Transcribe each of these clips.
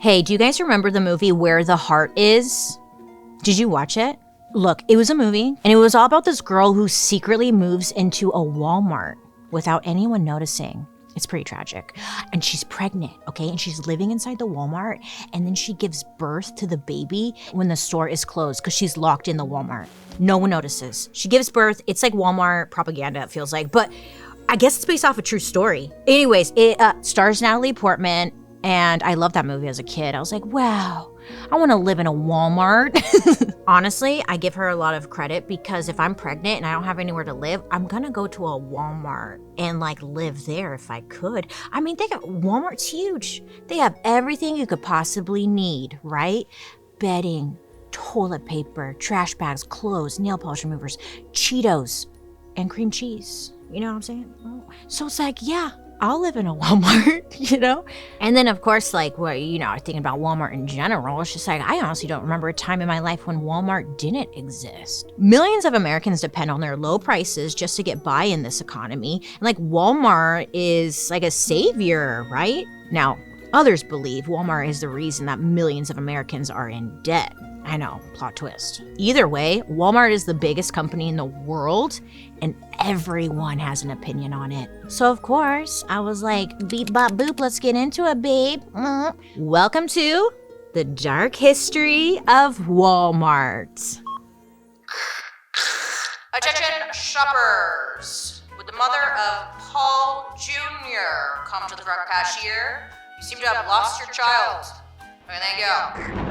Hey, do you guys remember the movie Where the Heart Is? Did you watch it? Look, it was a movie, and it was all about this girl who secretly moves into a Walmart without anyone noticing. It's pretty tragic. And she's pregnant, okay? And she's living inside the Walmart, and then she gives birth to the baby when the store is closed because she's locked in the Walmart. No one notices. She gives birth. It's like Walmart propaganda, it feels like, but I guess it's based off a true story. Anyways, it stars Natalie Portman, and I loved that movie as a kid. I was like, wow, I want to live in a Walmart. Honestly, I give her a lot of credit because if I'm pregnant and I don't have anywhere to live, I'm going to go to a Walmart and like live there if I could. I mean, Walmart's huge. They have everything you could possibly need, right? Bedding, toilet paper, trash bags, clothes, nail polish removers, Cheetos, and cream cheese. You know what I'm saying? So it's like, yeah, I'll live in a Walmart, you know? And then, of course, like, well, you know, thinking about Walmart in general, it's just like, I honestly don't remember a time in my life when Walmart didn't exist. Millions of Americans depend on their low prices just to get by in this economy. And like, Walmart is like a savior, right? Now, others believe Walmart is the reason that millions of Americans are in debt. I know, plot twist. Either way, Walmart is the biggest company in the world, and everyone has an opinion on it. So of course, I was like, beep bop boop, let's get into it, babe. Welcome to the dark history of Walmart. Attention shoppers! Would the mother of Paul Jr. come to the front cashier? You seem to have lost your child. Okay, there you go.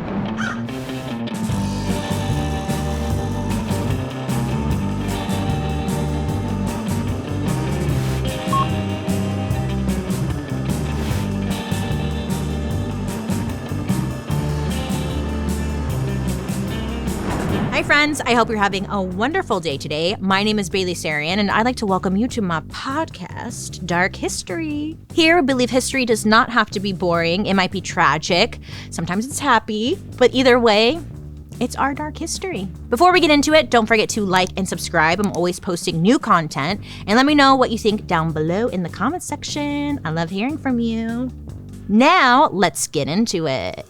Hi friends, I hope you're having a wonderful day today. My name is Sarian, and I'd like to welcome you to my podcast, Dark History. Here, we believe history does not have to be boring. It might be tragic. Sometimes it's happy. But either way, it's our dark history. Before we get into it, don't forget to like and subscribe. I'm always posting new content. And let me know what you think down below in the comments section. I love hearing from you. Now, let's get into it.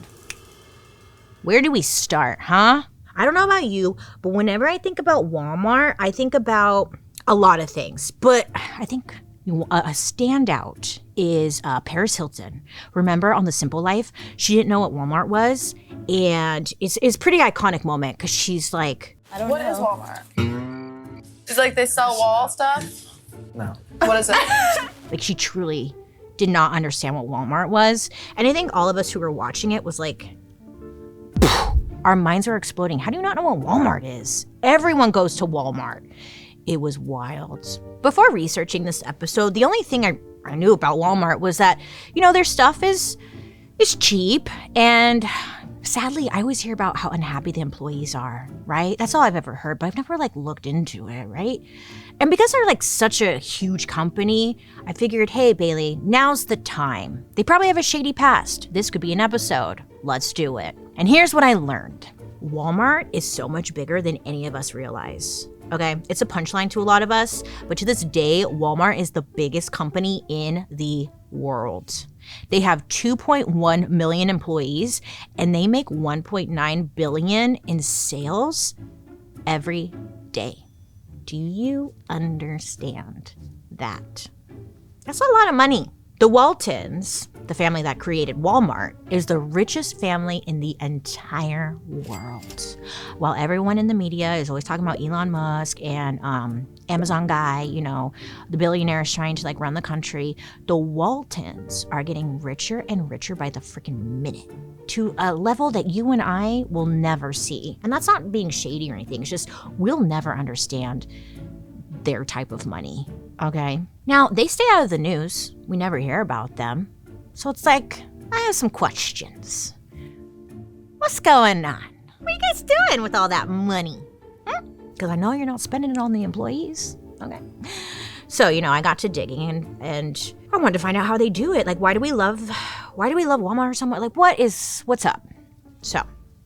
Where do we start, huh? I don't know about you, but whenever I think about Walmart, I think about a lot of things. But I think a standout is Paris Hilton. Remember on The Simple Life? She didn't know what Walmart was. And it's a pretty iconic moment because she's like, I don't know. What is Walmart? It's like they sell wall stuff? No. What is it? Like she truly did not understand what Walmart was. And I think all of us who were watching it was like, our minds are exploding. How do you not know what Walmart is? Everyone goes to Walmart. It was wild. Before researching this episode, the only thing I knew about Walmart was that, you know, their stuff is cheap. And sadly, I always hear about how unhappy the employees are, right? That's all I've ever heard, but I've never like looked into it, right? And because they're like such a huge company, I figured, hey, Bailey, now's the time. They probably have a shady past. This could be an episode. Let's do it. And here's what I learned. Walmart is so much bigger than any of us realize. Okay, it's a punchline to a lot of us, but to this day, Walmart is the biggest company in the world. They have 2.1 million employees, and they make 1.9 billion in sales every day. Do you understand that? That's a lot of money. The Waltons, the family that created Walmart, is the richest family in the entire world. While everyone in the media is always talking about Elon Musk and Amazon guy, you know, the billionaires trying to like run the country, the Waltons are getting richer and richer by the freaking minute to a level that you and I will never see. And that's not being shady or anything. It's just we'll never understand their type of money, okay? Now, they stay out of the news. We never hear about them. So it's like, I have some questions. What's going on? What are you guys doing with all that money? Because I know you're not spending it on the employees. Okay. So, you know, I got to digging and I wanted to find out how they do it. Like, why do we love Walmart or somewhere? Like, what's up? So,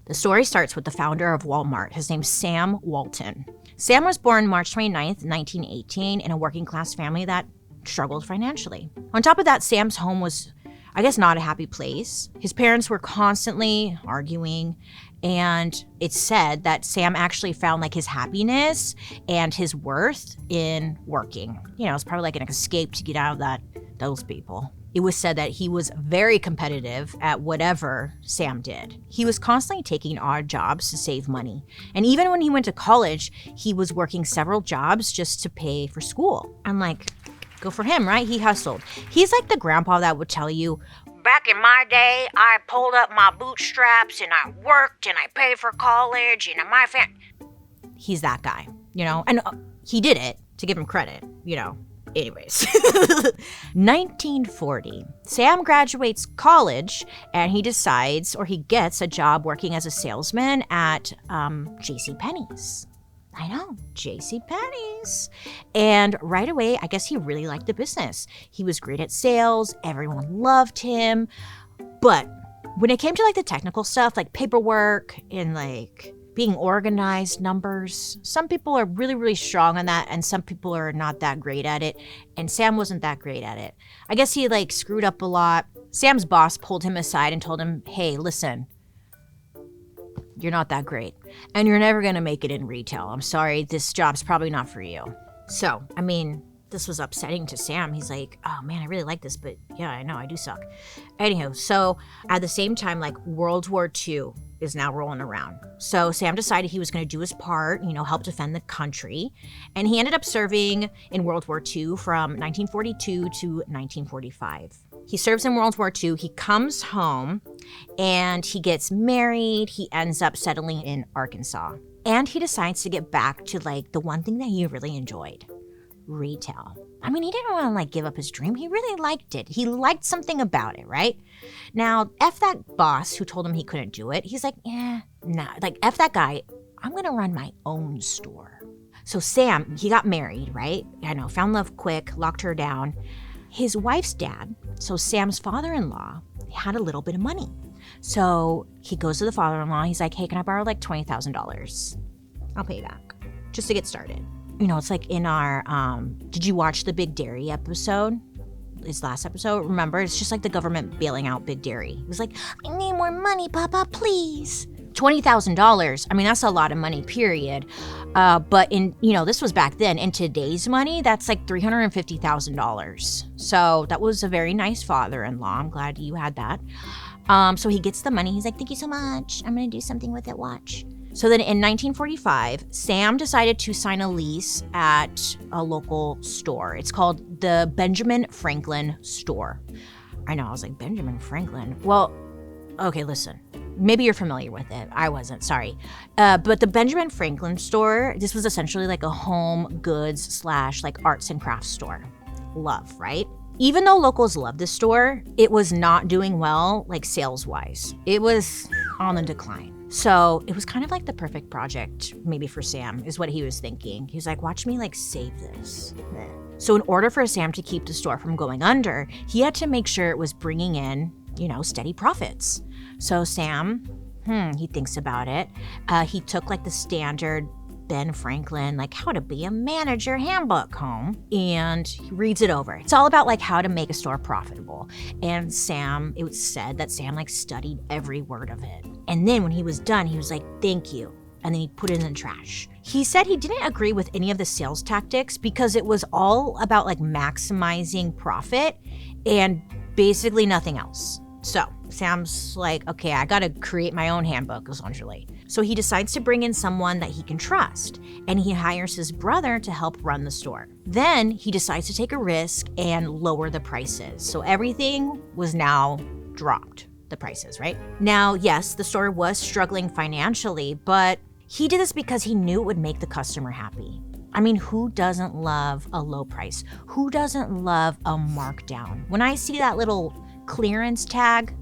the story starts with the founder of Walmart. His name's Sam Walton. Sam was born March 29th, 1918 in a working class family that struggled financially. On top of that, Sam's home was I guess, not a happy place. His parents were constantly arguing, and it's said that Sam actually found like his happiness and his worth in working. You know, it's probably like an escape to get out of those people. It was said that he was very competitive at whatever Sam did. He was constantly taking odd jobs to save money. And even when he went to college, he was working several jobs just to pay for school. I'm like, go for him, right? He hustled. He's like the grandpa that would tell you, back in my day, I pulled up my bootstraps and I worked and I paid for college and my family. He's that guy, you know? And he did it, to give him credit, you know? Anyways, 1940, Sam graduates college and he decides, or he gets a job working as a salesman at JCPenney's. I know, JCPenney's. And right away, I guess he really liked the business. He was great at sales. Everyone loved him. But when it came to like the technical stuff, like paperwork and like being organized, numbers, some people are really, really strong on that and some people are not that great at it. And Sam wasn't that great at it. I guess he like screwed up a lot. Sam's boss pulled him aside and told him, hey, listen, you're not that great and you're never going to make it in retail. I'm sorry, this job's probably not for you. So, I mean, this was upsetting to Sam. He's like, oh man, I really like this, but yeah, I know I do suck. Anyhow, so at the same time, like World War II is now rolling around. So Sam decided he was going to do his part, you know, help defend the country. And he ended up serving in World War II from 1942 to 1945. He serves in World War II. He comes home and he gets married. He ends up settling in Arkansas. And he decides to get back to like the one thing that he really enjoyed. Retail. I mean, he didn't want to like give up his dream. He really liked it. He liked something about it, right? Now, F that boss who told him he couldn't do it. He's like, nah, like F that guy. I'm going to run my own store. So Sam, he got married, right? I know, found love quick, locked her down. His wife's dad, so Sam's father-in-law, had a little bit of money. So he goes to the father-in-law. He's like, hey, can I borrow like $20,000? I'll pay you back just to get started. You know, it's like in our, did you watch the Big Dairy episode? His last episode? Remember, it's just like the government bailing out Big Dairy. It was like, I need more money, Papa, please. $20,000. I mean, that's a lot of money, period. But in, you know, this was back then. In today's money, that's like $350,000. So that was a very nice father-in-law. I'm glad you had that. So he gets the money. He's like, thank you so much. I'm going to do something with it. Watch. So then in 1945, Sam decided to sign a lease at a local store. It's called the Benjamin Franklin store. I know, I was like, Benjamin Franklin? Well, okay, listen. Maybe you're familiar with it. I wasn't, sorry. But the Benjamin Franklin store, this was essentially like a home goods / like arts and crafts store. Love, right? Even though locals loved this store, it was not doing well, like sales-wise. It was on the decline. So it was kind of like the perfect project, maybe for Sam, is what he was thinking. He's like, watch me like save this. So in order for Sam to keep the store from going under, he had to make sure it was bringing in, you know, steady profits. So Sam, he thinks about it. He took like the standard Ben Franklin, like how to be a manager handbook home, and he reads it over. It's all about like how to make a store profitable. And Sam, it was said that Sam like studied every word of it. And then when he was done, he was like, thank you. And then he put it in the trash. He said he didn't agree with any of the sales tactics because it was all about like maximizing profit and basically nothing else. So Sam's like, okay, I gotta create my own handbook, essentially. So he decides to bring in someone that he can trust, and he hires his brother to help run the store. Then he decides to take a risk and lower the prices. So everything was now dropped, the prices, right? Now, yes, the store was struggling financially, but he did this because he knew it would make the customer happy. I mean, who doesn't love a low price? Who doesn't love a markdown? When I see that little clearance tag,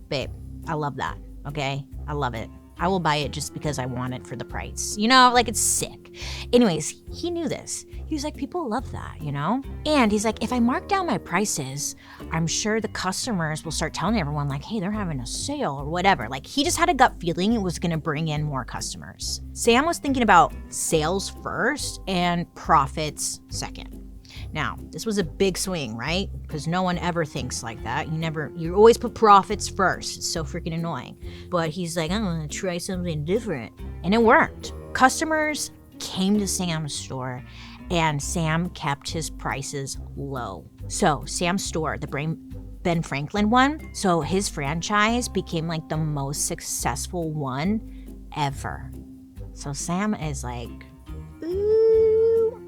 babe, I love that, okay? I love it. I will buy it just because I want it for the price. You know, like it's sick. Anyways, he knew this. He was like, people love that, you know? And he's like, if I mark down my prices, I'm sure the customers will start telling everyone like, hey, they're having a sale or whatever. Like he just had a gut feeling it was gonna bring in more customers. Sam was thinking about sales first and profits second. Now, this was a big swing, right? Because no one ever thinks like that. You always put profits first. It's so freaking annoying. But he's like, I'm gonna try something different. And it worked. Customers came to Sam's store and Sam kept his prices low. So Sam's store, the Ben Franklin one, so his franchise became like the most successful one ever. So Sam is like, ooh.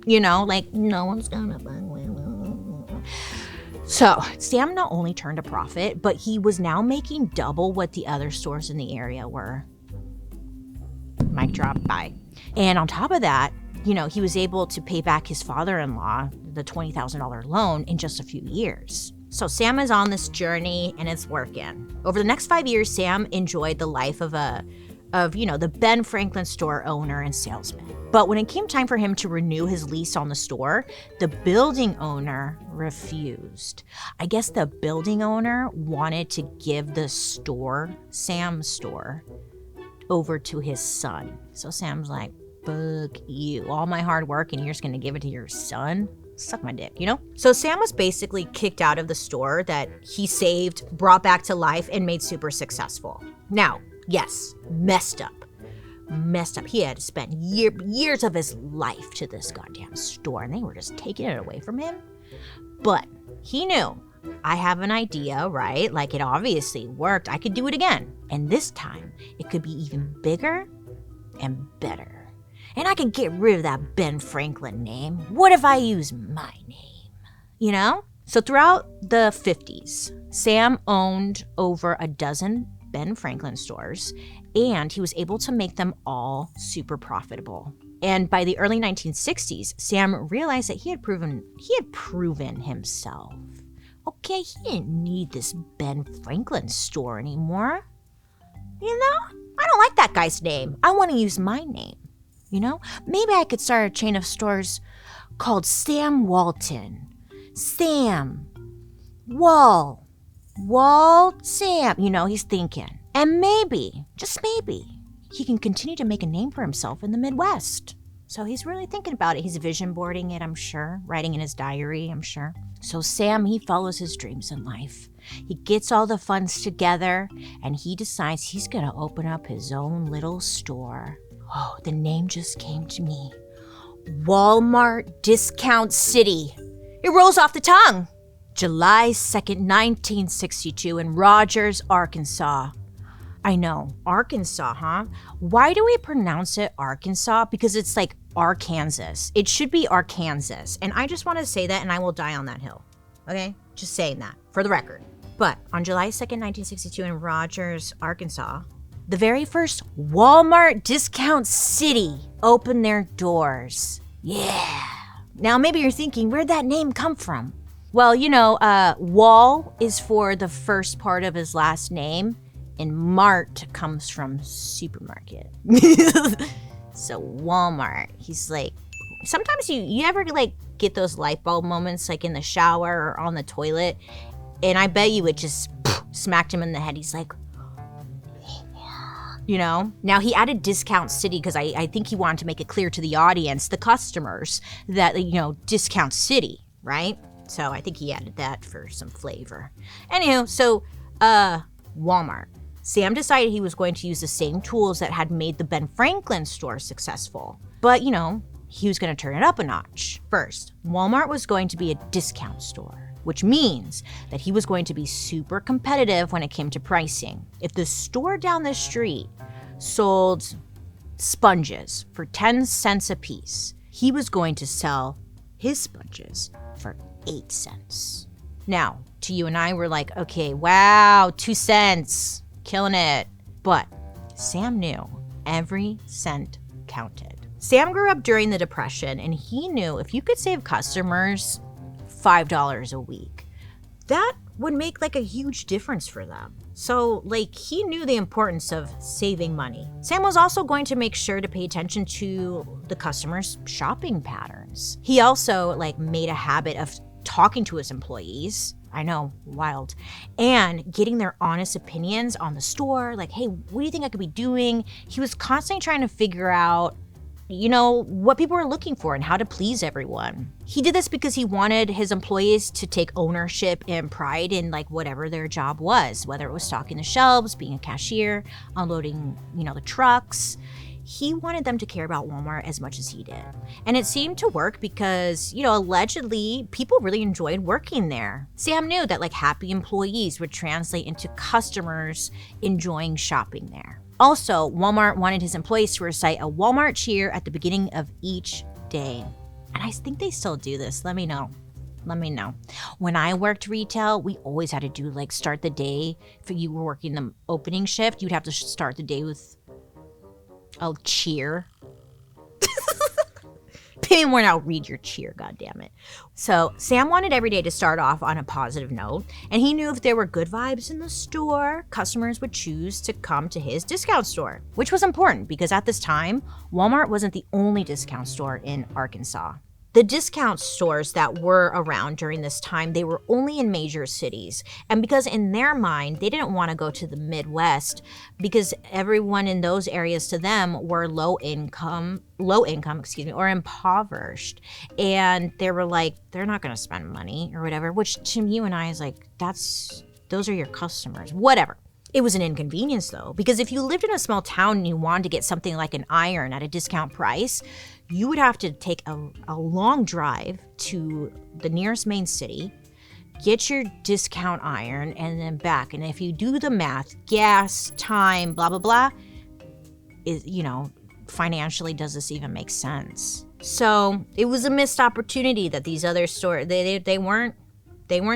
You know, like, no one's gonna buy me. So Sam not only turned a profit, but he was now making double what the other stores in the area were. Mic drop, bye. And on top of that, you know, he was able to pay back his father-in-law the $20,000 loan in just a few years. So Sam is on this journey and it's working. Over the next 5 years, Sam enjoyed the life of the Ben Franklin store owner and salesman. But when it came time for him to renew his lease on the store, the building owner refused. I guess the building owner wanted to give the store, Sam's store, over to his son. So Sam's like, fuck you. All my hard work and you're just gonna give it to your son? Suck my dick, you know? So Sam was basically kicked out of the store that he saved, brought back to life, and made super successful. Now, yes, messed up. He had to spend years of his life to this goddamn store, and they were just taking it away from him. But he knew, I have an idea, right? Like, it obviously worked. I could do it again. And this time, it could be even bigger and better. And I can get rid of that Ben Franklin name. What if I use my name? You know? So throughout the 50s, Sam owned over a dozen Ben Franklin stores, and he was able to make them all super profitable. And by the early 1960s, Sam realized that he had proven himself. Okay, he didn't need this Ben Franklin store anymore. You know? I don't like that guy's name. I want to use my name. You know, maybe I could start a chain of stores called Sam Walton. Sam. Sam. You know, he's thinking. And maybe, just maybe, he can continue to make a name for himself in the Midwest. So he's really thinking about it. He's vision boarding it, I'm sure. Writing in his diary, I'm sure. So Sam, he follows his dreams in life. He gets all the funds together and he decides he's going to open up his own little store. Oh, the name just came to me. Walmart Discount City. It rolls off the tongue. July 2nd, 1962 in Rogers, Arkansas. I know, Arkansas, huh? Why do we pronounce it Arkansas? Because it's like Arkansas. It should be Arkansas. And I just want to say that and I will die on that hill. Okay? Just saying that for the record. But on July 2nd, 1962 in Rogers, Arkansas, the very first Walmart Discount City opened their doors. Yeah. Now, maybe you're thinking, where'd that name come from? Well, you know, Wall is for the first part of his last name, and Mart comes from supermarket. So Walmart, he's like, sometimes you ever like get those light bulb moments like in the shower or on the toilet, and I bet you it just smacked him in the head. He's like, you know? Now, he added Discount City because I think he wanted to make it clear to the audience, the customers, that, you know, Discount City, right? So I think he added that for some flavor. Anywho, so, Walmart. Sam decided he was going to use the same tools that had made the Ben Franklin store successful. But, you know, he was going to turn it up a notch. First, Walmart was going to be a discount store, which means that he was going to be super competitive when it came to pricing. If the store down the street sold sponges for 10 cents a piece, he was going to sell his sponges for 8 cents. Now, to you and I, we're like, okay, wow, 2 cents, killing it. But Sam knew every cent counted. Sam grew up during the Depression, and he knew if you could save customers $5 a week, that would make like a huge difference for them. So like he knew the importance of saving money. Sam was also going to make sure to pay attention to the customers' shopping patterns. He also like made a habit of talking to his employees. I know, wild. And getting their honest opinions on the store. Like, hey, what do you think I could be doing? He was constantly trying to figure out, what people were looking for and how to please everyone. He did this because he wanted his employees to take ownership and pride in like whatever their job was, whether it was stocking the shelves, being a cashier, unloading, the trucks. He wanted them to care about Walmart as much as he did. And it seemed to work because, allegedly people really enjoyed working there. Sam knew that like happy employees would translate into customers enjoying shopping there. Also, Walmart wanted his employees to recite a Walmart cheer at the beginning of each day. And I think they still do this. Let me know. When I worked retail, we always had to do like start the day. If you were working the opening shift, you'd have to start the day with a cheer. Pay me more and I'll read your cheer, goddammit. So Sam wanted every day to start off on a positive note, and he knew if there were good vibes in the store, customers would choose to come to his discount store, which was important because at this time, Walmart wasn't the only discount store in Arkansas. The discount stores that were around during this time, they were only in major cities. And because in their mind, they didn't want to go to the Midwest because everyone in those areas to them were low income, or impoverished. And they were like, they're not going to spend money or whatever, which to you and I is like, those are your customers, whatever. It was an inconvenience though, because if you lived in a small town and you wanted to get something like an iron at a discount price, you would have to take a long drive to the nearest main city, get your discount iron, and then back. And if you do the math, gas, time, blah, blah, blah, financially, does this even make sense? So it was a missed opportunity that these other stores, they weren't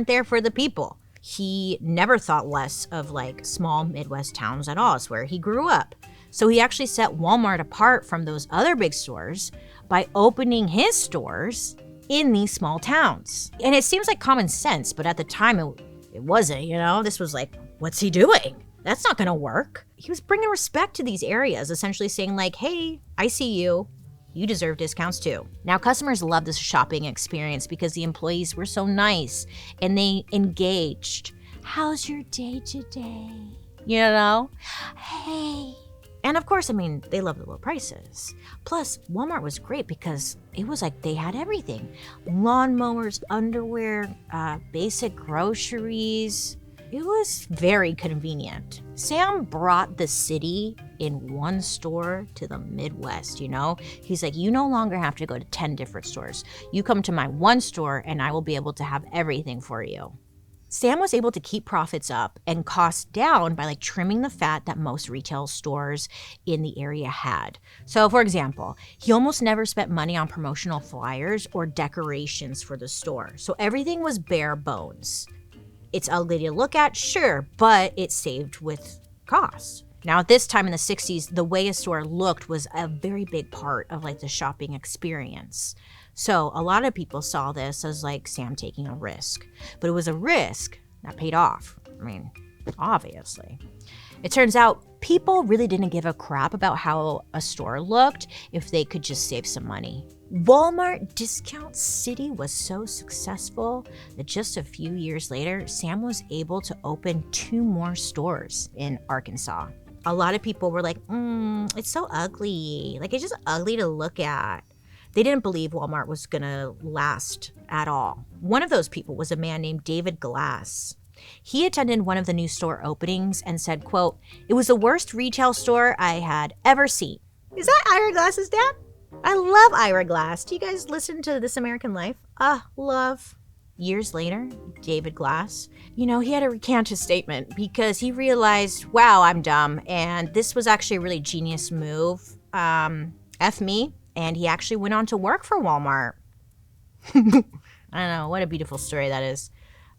there for the people. He never thought less of like small Midwest towns at all. It's where he grew up. So he actually set Walmart apart from those other big stores by opening his stores in these small towns. And it seems like common sense, but at the time it wasn't, This was like, what's he doing? That's not gonna work. He was bringing respect to these areas, essentially saying like, hey, I see you. You deserve discounts too. Now, customers loved this shopping experience because the employees were so nice and they engaged. How's your day today? Hey. And of course, they love the low prices. Plus, Walmart was great because it was like they had everything. Lawnmowers, underwear, basic groceries. It was very convenient. Sam brought the city in one store to the Midwest, He's like, you no longer have to go to 10 different stores. You come to my one store and I will be able to have everything for you. Sam was able to keep profits up and costs down by like trimming the fat that most retail stores in the area had. So for example, he almost never spent money on promotional flyers or decorations for the store. So everything was bare bones. It's ugly to look at, sure, but it saved with costs. Now at this time in the 60s, the way a store looked was a very big part of like the shopping experience. So a lot of people saw this as like Sam taking a risk, but it was a risk that paid off. Obviously. It turns out people really didn't give a crap about how a store looked if they could just save some money. Walmart Discount City was so successful that just a few years later, Sam was able to open 2 more stores in Arkansas. A lot of people were like, it's so ugly. Like, it's just ugly to look at. They didn't believe Walmart was gonna last at all. One of those people was a man named David Glass. He attended one of the new store openings and said, quote, "It was the worst retail store I had ever seen." Is that Ira Glass's dad? I love Ira Glass. Do you guys listen to This American Life? Love. Years later, David Glass, he had to recant his statement because he realized, wow, I'm dumb. And this was actually a really genius move. F me. And he actually went on to work for Walmart. I don't know, what a beautiful story that is.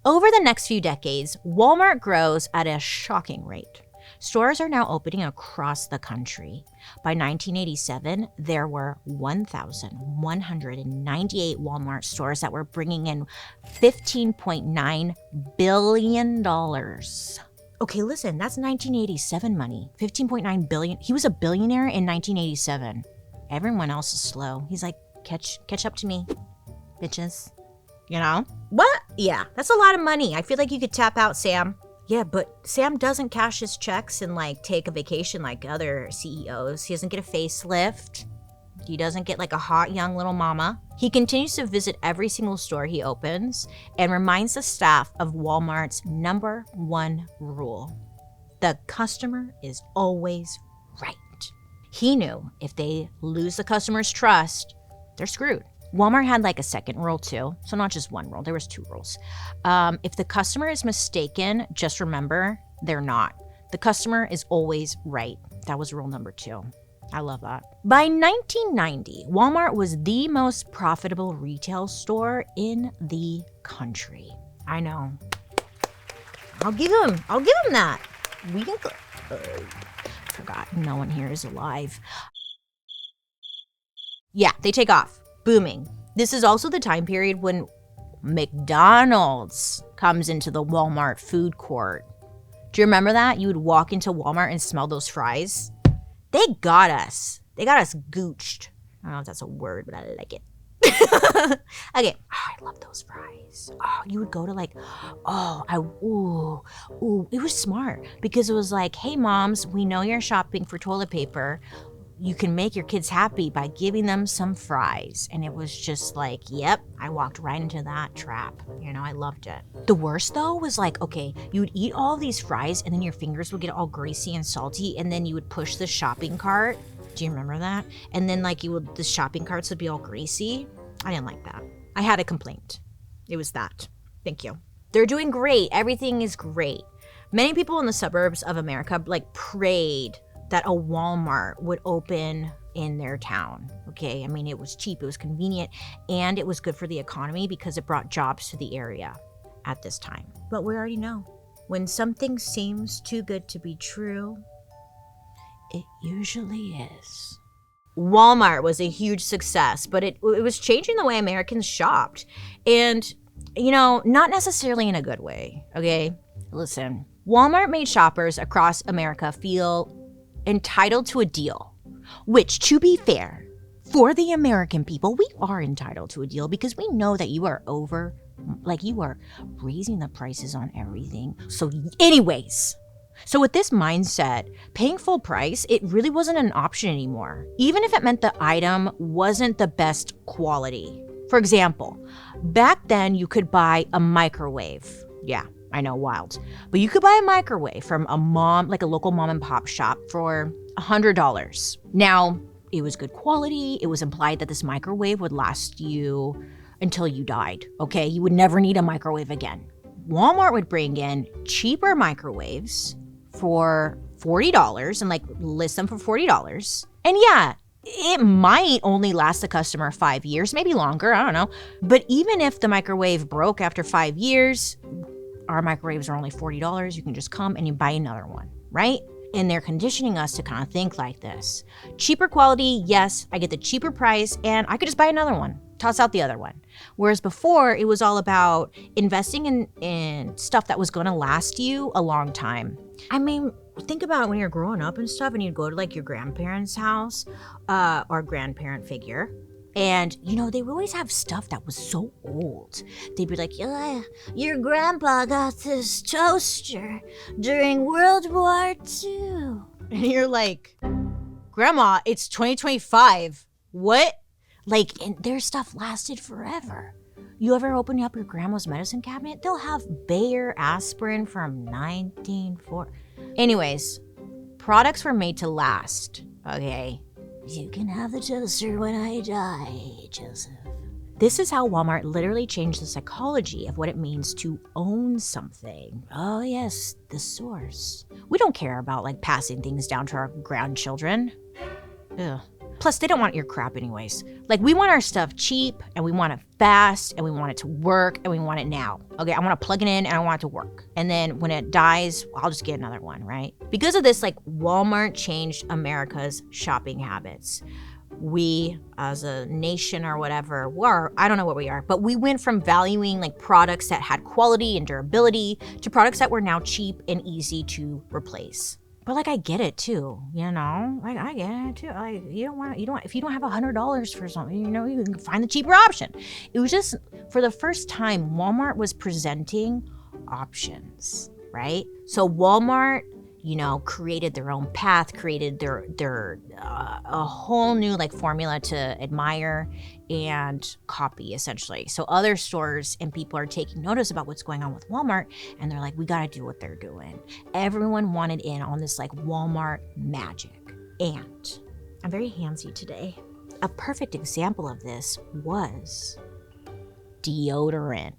Over the next few decades, Walmart grows at a shocking rate. Stores are now opening across the country. By 1987, there were 1,198 Walmart stores that were bringing in $15.9 billion. Okay, listen, that's 1987 money. $15.9 billion. He was a billionaire in 1987. Everyone else is slow. He's like, catch up to me, bitches. What? Yeah, that's a lot of money. I feel like you could tap out, Sam. Yeah, but Sam doesn't cash his checks and like take a vacation like other CEOs. He doesn't get a facelift. He doesn't get like a hot young little mama. He continues to visit every single store he opens and reminds the staff of Walmart's #1 rule. The customer is always right. He knew if they lose the customer's trust, they're screwed. Walmart had like a second rule too, so not just one rule, there was 2 rules. If the customer is mistaken, just remember, they're not. The customer is always right. That was rule number 2. I love that. By 1990, Walmart was the most profitable retail store in the country. I know. I'll give him that. We can go. Forgot, no one here is alive. Yeah, they take off. Booming. This is also the time period when McDonald's comes into the Walmart food court. Do you remember that? You would walk into Walmart and smell those fries. They got us. They got us gooched. I don't know if that's a word, but I like it. Okay. Oh, I love those fries. Oh, you would go to like, it was smart because it was like, hey moms, we know you're shopping for toilet paper. You can make your kids happy by giving them some fries. And it was just like, yep, I walked right into that trap. You know, I loved it. The worst though was like, okay, you would eat all of these fries and then your fingers would get all greasy and salty and then you would push the shopping cart. Do you remember that? And then like the shopping carts would be all greasy. I didn't like that. I had a complaint. It was that. Thank you. They're doing great. Everything is great. Many people in the suburbs of America like prayed that a Walmart would open in their town, okay? I mean, it was cheap, it was convenient, and it was good for the economy because it brought jobs to the area at this time. But we already know, when something seems too good to be true, it usually is. Walmart was a huge success, but it was changing the way Americans shopped. And, you know, not necessarily in a good way, okay? Listen, Walmart made shoppers across America feel entitled to a deal, which, to be fair, for the American people, we are entitled to a deal because we know that you are you are raising the prices on everything. So anyways, so with this mindset, paying full price, it really wasn't an option anymore, even if it meant the item wasn't the best quality. For example, back then you could buy a microwave. Yeah, I know, wild. But you could buy a microwave from a local mom and pop shop for $100. Now, it was good quality. It was implied that this microwave would last you until you died, okay? You would never need a microwave again. Walmart would bring in cheaper microwaves for $40 and list them for $40. And yeah, it might only last the customer 5 years, maybe longer, I don't know. But even if the microwave broke after 5 years, our microwaves are only $40. You can just come and you buy another one, right? And they're conditioning us to kind of think like this. Cheaper quality, yes, I get the cheaper price and I could just buy another one, toss out the other one. Whereas before, it was all about investing in stuff that was gonna last you a long time. I mean, think about when you're growing up and stuff and you'd go to your grandparents' house or grandparent figure. And, they would always have stuff that was so old. They'd be like, yeah, your grandpa got this toaster during World War II. And you're like, Grandma, it's 2025. What? And their stuff lasted forever. You ever open up your grandma's medicine cabinet? They'll have Bayer aspirin from 1940. Anyways, products were made to last, okay? You can have the toaster when I die, Joseph. This is how Walmart literally changed the psychology of what it means to own something. Oh yes, the source. We don't care about passing things down to our grandchildren. Ugh. Plus, they don't want your crap anyways. We want our stuff cheap, and we want it fast, and we want it to work, and we want it now. Okay, I want to plug it in, and I want it to work. And then when it dies, I'll just get another one, right? Because of this, Walmart changed America's shopping habits. We, as a nation or whatever, I don't know what we are, but we went from valuing products that had quality and durability to products that were now cheap and easy to replace. But I get it too, I get it too. If you don't have $100 for something, you can find the cheaper option. It was just, for the first time, Walmart was presenting options, right? So Walmart created their own path, created their a whole new like formula to admire and copy, essentially. So other stores and people are taking notice about what's going on with Walmart, and they're like, we got to do what they're doing. Everyone wanted in on this like Walmart magic. And I'm very handsy today. A perfect example of this was deodorant.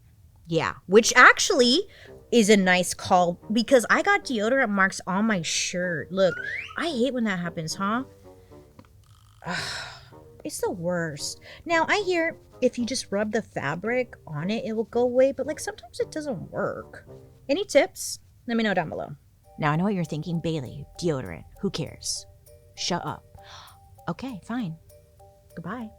Yeah, which actually is a nice call because I got deodorant marks on my shirt. Look, I hate when that happens, huh? It's the worst. Now, I hear if you just rub the fabric on it, it will go away, but like sometimes it doesn't work. Any tips? Let me know down below. Now, I know what you're thinking, Bailey, deodorant, who cares? Shut up. Okay, fine. Goodbye.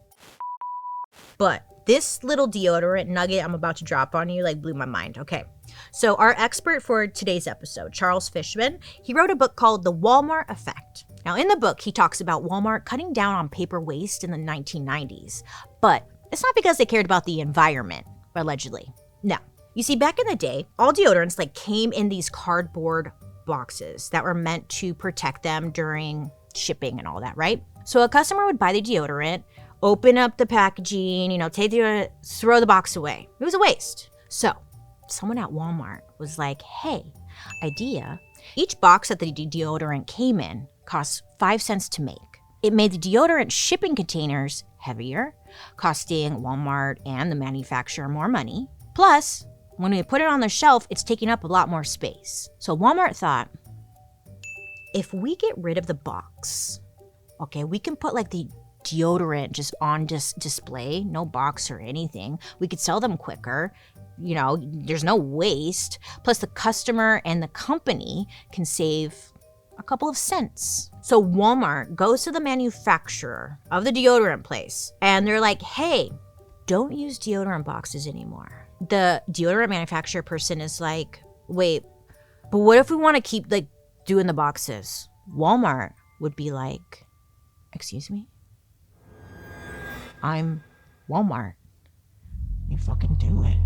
But this little deodorant nugget I'm about to drop on you like blew my mind. Okay. So our expert for today's episode, Charles Fishman, he wrote a book called The Walmart Effect. Now in the book, he talks about Walmart cutting down on paper waste in the 1990s. But it's not because they cared about the environment, allegedly. No. You see, back in the day, all deodorants like came in these cardboard boxes that were meant to protect them during shipping and all that, right? So a customer would buy the deodorant, open up the packaging, take the throw the box away. It was a waste. So someone at Walmart was like, hey, idea. Each box that the deodorant came in cost 5 cents to make. It made the deodorant shipping containers heavier, costing Walmart and the manufacturer more money. Plus, when we put it on the shelf, it's taking up a lot more space. So Walmart thought, if we get rid of the box, okay, we can put like the deodorant just on display, no box or anything. We could sell them quicker. There's no waste. Plus the customer and the company can save a couple of cents. So Walmart goes to the manufacturer of the deodorant place and they're like, hey, don't use deodorant boxes anymore. The deodorant manufacturer person is like, wait, but what if we want to keep like doing the boxes? Walmart would be like, excuse me? I'm Walmart. You fucking do it.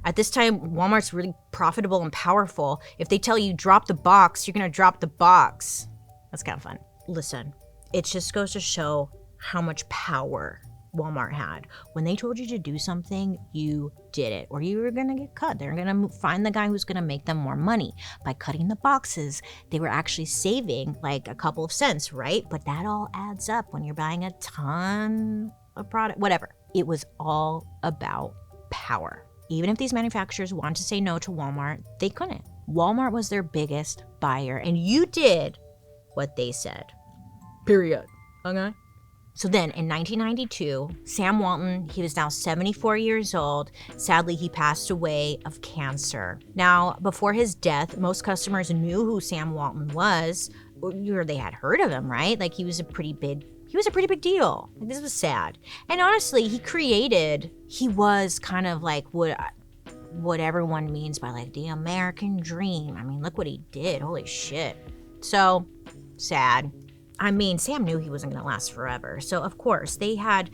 At this time, Walmart's really profitable and powerful. If they tell you drop the box, you're gonna drop the box. That's kind of fun. Listen, it just goes to show how much power Walmart had. When they told you to do something, you did it, or you were gonna get cut. They're gonna find the guy who's gonna make them more money. By cutting the boxes, they were actually saving like a couple of cents, right? But that all adds up when you're buying a ton of product, whatever. It was all about power. Even if these manufacturers wanted to say no to Walmart, they couldn't. Walmart was their biggest buyer, and you did what they said. Period. Okay? So then in 1992, Sam Walton, he was now 74 years old. Sadly, he passed away of cancer. Now, before his death, most customers knew who Sam Walton was, or they had heard of him, right? Like he was a pretty big deal. Like, this was sad. And honestly, he was kind of like what everyone means by like the American dream. I mean, look what he did. Holy shit. So sad. I mean, Sam knew he wasn't going to last forever. So, of course, they had,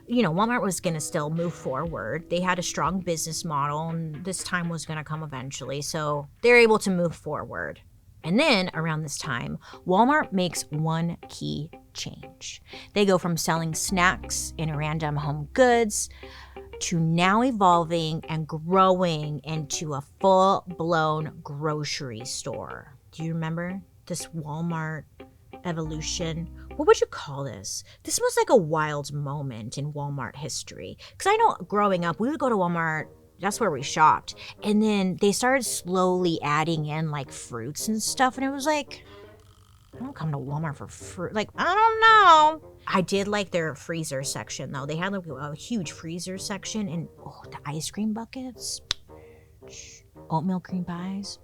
Walmart was going to still move forward. They had a strong business model, and this time was going to come eventually. So, they're able to move forward. And then, around this time, Walmart makes one key change. They go from selling snacks and random home goods to now evolving and growing into a full-blown grocery store. Do you remember this Walmart evolution? What would you call this? This was like a wild moment in Walmart history. Because I know growing up, we would go to Walmart, that's where we shopped. And then they started slowly adding in like fruits and stuff. And it was like, I don't come to Walmart for fruit. Like, I don't know. I did like their freezer section though. They had like a huge freezer section and the ice cream buckets, oatmeal cream pies.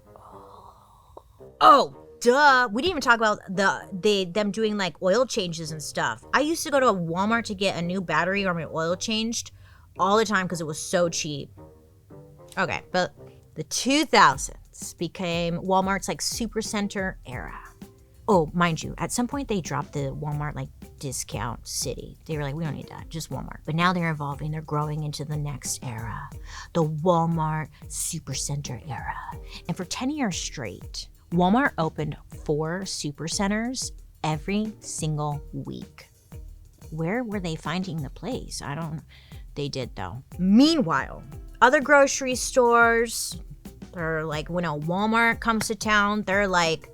Oh, duh. We didn't even talk about them doing like oil changes and stuff. I used to go to a Walmart to get a new battery or my oil changed all the time because it was so cheap. Okay, but the 2000s became Walmart's like Supercenter era. Oh, mind you, at some point they dropped the Walmart like discount city. They were like, we don't need that, just Walmart. But now they're evolving, they're growing into the next era, the Walmart Supercenter era. And for 10 years straight, Walmart opened 4 Supercenters every single week. Where were they finding the place? They did though. Meanwhile, other grocery stores, they're like, when a Walmart comes to town, they're like,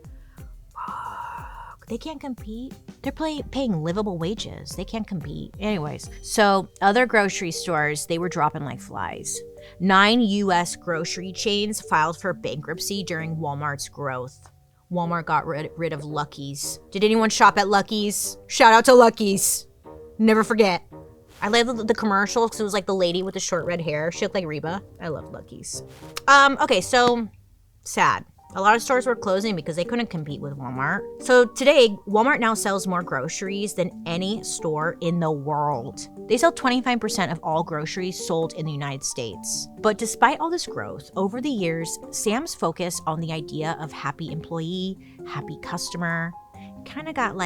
fuck, they can't compete. They're paying livable wages. They can't compete. Anyways, so other grocery stores, they were dropping like flies. 9 U.S. grocery chains filed for bankruptcy during Walmart's growth. Walmart got rid of Lucky's. Did anyone shop at Lucky's? Shout out to Lucky's. Never forget. I love the commercial because it was like the lady with the short red hair. She looked like Reba. I love Lucky's. Okay, so sad. A lot of stores were closing because they couldn't compete with Walmart. So today, Walmart now sells more groceries than any store in the world. They sell 25% of all groceries sold in the United States. But despite all this growth, over the years, Sam's focus on the idea of happy employee, happy customer, kind of got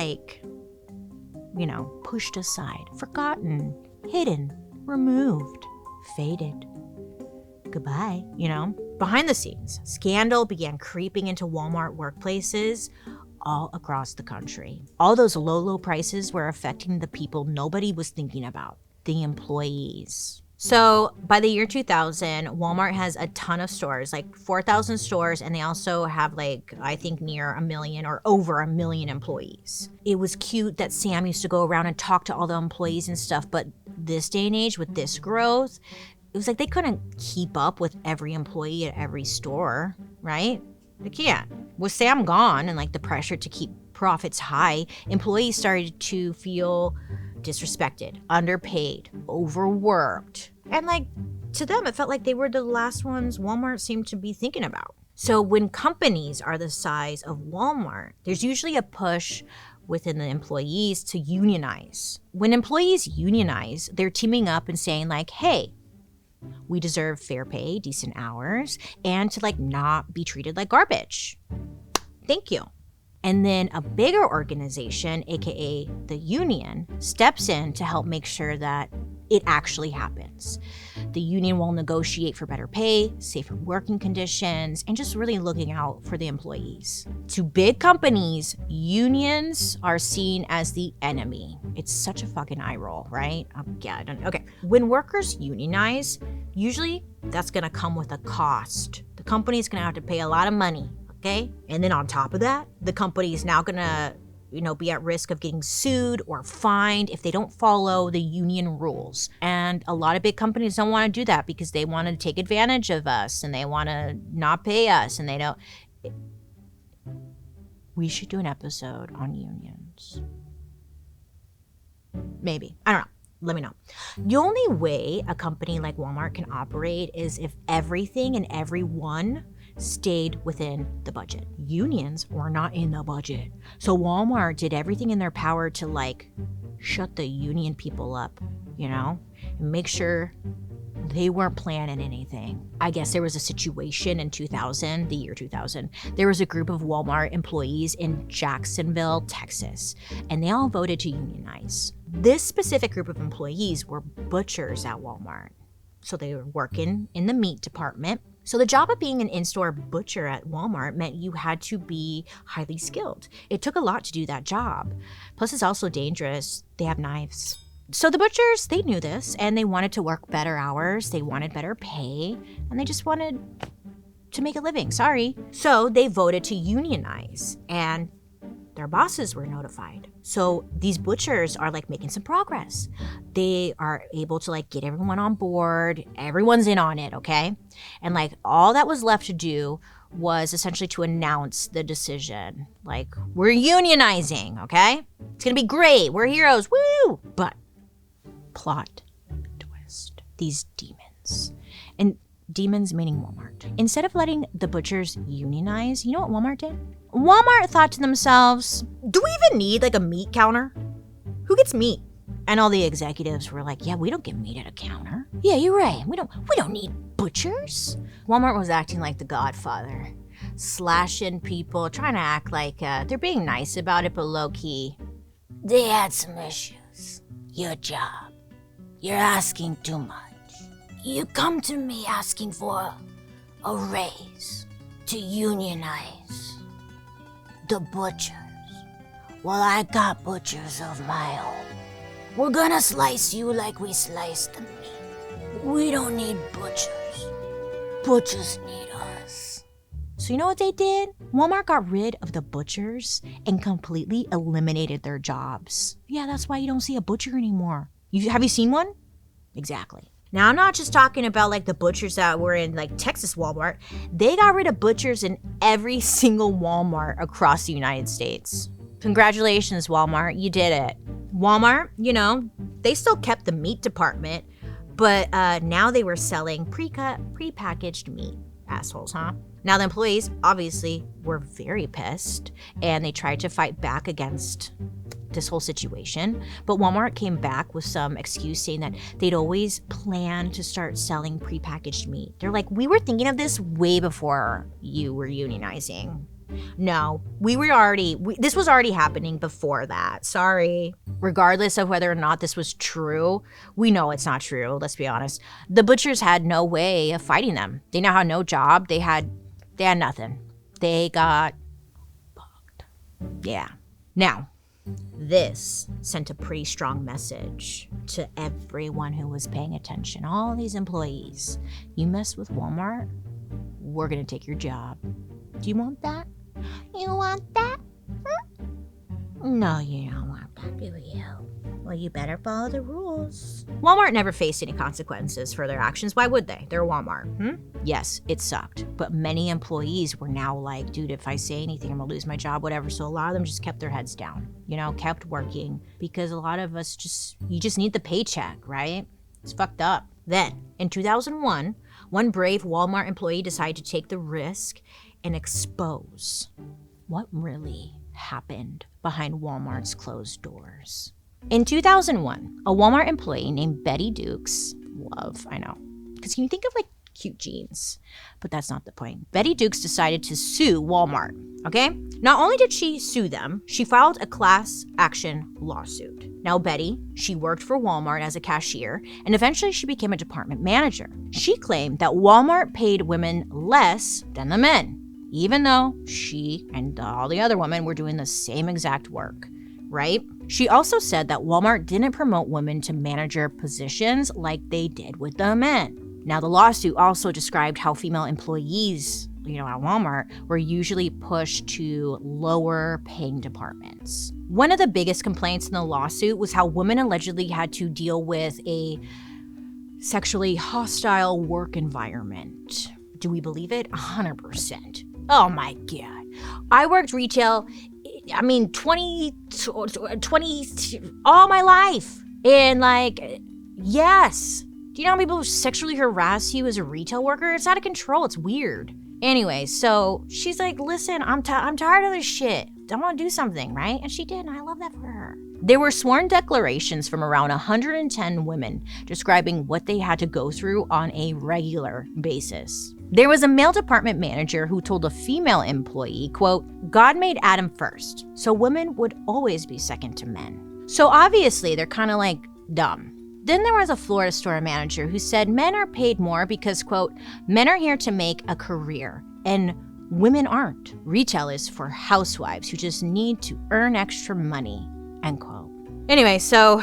pushed aside, forgotten, hidden, removed, faded. Goodbye, Behind the scenes, scandal began creeping into Walmart workplaces all across the country. All those low prices were affecting the people nobody was thinking about, the employees. So by the year 2000, Walmart has a ton of stores, like 4,000 stores, and they also have I think near 1 million or over 1 million employees. It was cute that Sam used to go around and talk to all the employees and stuff, but this day and age with this growth, it was like they couldn't keep up with every employee at every store, right? They can't. With Sam gone and the pressure to keep profits high, employees started to feel disrespected, underpaid, overworked. And to them, it felt like they were the last ones Walmart seemed to be thinking about. So when companies are the size of Walmart, there's usually a push within the employees to unionize. When employees unionize, they're teaming up and saying hey, we deserve fair pay, decent hours, and to not be treated like garbage. Thank you. And then a bigger organization, aka the union, steps in to help make sure that it actually happens. The union will negotiate for better pay, safer working conditions, and just really looking out for the employees. To big companies, unions are seen as the enemy. It's such a fucking eye roll, right? Okay. When workers unionize, usually that's gonna come with a cost. The company's gonna have to pay a lot of money. Okay? And then on top of that, the company is now gonna, be at risk of getting sued or fined if they don't follow the union rules. And a lot of big companies don't want to do that because they want to take advantage of us and they want to not pay us and they don't. We should do an episode on unions. Maybe. I don't know. Let me know. The only way a company like Walmart can operate is if everything and everyone stayed within the budget. Unions were not in the budget. So Walmart did everything in their power to shut the union people up, and make sure they weren't planning anything. I guess there was a situation in the year 2000. There was a group of Walmart employees in Jacksonville, Texas, and they all voted to unionize. This specific group of employees were butchers at Walmart. So they were working in the meat department. So the job of being an in-store butcher at Walmart meant you had to be highly skilled. It took a lot to do that job. Plus, it's also dangerous. They have knives. So the butchers, they knew this, and they wanted to work better hours. They wanted better pay, and they just wanted to make a living. Sorry. So they voted to unionize, and their bosses were notified. So these butchers are making some progress. They are able to get everyone on board. Everyone's in on it, okay? And all that was left to do was essentially to announce the decision. We're unionizing, okay? It's gonna be great. We're heroes, woo! But plot twist. These demons. And demons meaning Walmart. Instead of letting the butchers unionize, you know what Walmart did? Walmart thought to themselves, do we even need a meat counter? Who gets meat? And all the executives were like, yeah, we don't get meat at a counter. Yeah, you're right. We don't need butchers. Walmart was acting like the Godfather, slashing people, trying to act like they're being nice about it, but low key, they had some issues. Your job. You're asking too much. You come to me asking for a raise, to unionize. the butchers. Well, I got butchers of my own. We're gonna slice you like we slice the meat. We don't need butchers. Butchers need us. So you know what they did? Walmart got rid of the butchers and completely eliminated their jobs. Yeah, that's why you don't see a butcher anymore. Have you seen one? Exactly. Now, I'm not just talking about like the butchers that were in like Texas Walmart. They got rid of butchers in every single Walmart across the United States. Congratulations, Walmart. You did it. Walmart, they still kept the meat department, but now they were selling pre-cut, pre-packaged meat. Assholes, huh? Now, the employees obviously were very pissed, and they tried to fight back against this whole situation, but Walmart came back with some excuse saying that they'd always planned to start selling prepackaged meat. They're like, we were thinking of this way before you were unionizing. No, this was already happening before that. Sorry. Regardless of whether or not this was true, we know it's not true, let's be honest. The butchers had no way of fighting them. They now had no job. They had nothing. They got fucked. Yeah. Now, this sent a pretty strong message to everyone who was paying attention. All these employees. You mess with Walmart, we're gonna take your job. Do you want that? You want that? Huh? No, you don't want that, do you? Well, you better follow the rules. Walmart never faced any consequences for their actions. Why would they? They're Walmart. Yes, it sucked. But many employees were now like, dude, if I say anything, I'm gonna lose my job, whatever. So a lot of them just kept their heads down, kept working, because a lot of us you just need the paycheck, right? It's fucked up. Then, in 2001, one brave Walmart employee decided to take the risk and expose what really happened behind Walmart's closed doors. In 2001, a Walmart employee named Betty Dukes, I know, because can you think of like cute jeans? But that's not the point. Betty Dukes decided to sue Walmart, okay? Not only did she sue them, she filed a class action lawsuit. Now Betty, she worked for Walmart as a cashier, and eventually she became a department manager. She claimed that Walmart paid women less than the men, even though she and all the other women were doing the same exact work, right? She also said that Walmart didn't promote women to manager positions like they did with the men. Now, the lawsuit also described how female employees, at Walmart, were usually pushed to lower paying departments. One of the biggest complaints in the lawsuit was how women allegedly had to deal with a sexually hostile work environment. Do we believe it? 100%. Oh my God. I worked retail, 20 all my life. And yes. Do you know how many people sexually harass you as a retail worker? It's out of control. It's weird. Anyway, so she's like, listen, I'm tired of this shit. I want to do something, right? And she did, and I love that for her. There were sworn declarations from around 110 women describing what they had to go through on a regular basis. There was a male department manager who told a female employee, quote, God made Adam first, so women would always be second to men. So obviously, they're kind of like dumb. Then there was a Florida store manager who said men are paid more because, quote, men are here to make a career and women aren't. Retail is for housewives who just need to earn extra money, end quote. Anyway, so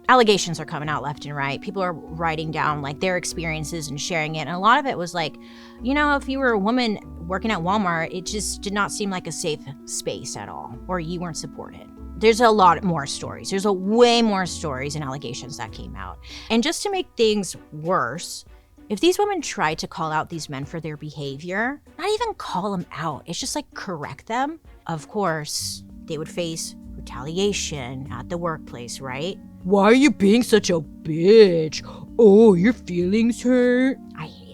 allegations are coming out left and right. People are writing down their experiences and sharing it. And a lot of it was if you were a woman working at Walmart, it just did not seem like a safe space at all, or you weren't supported. There's a lot more stories. There's way more stories and allegations that came out. And just to make things worse, if these women tried to call out these men for their behavior, not even call them out, it's just correct them, of course, they would face retaliation at the workplace, right? Why are you being such a bitch? Oh, your feelings hurt? I hate you.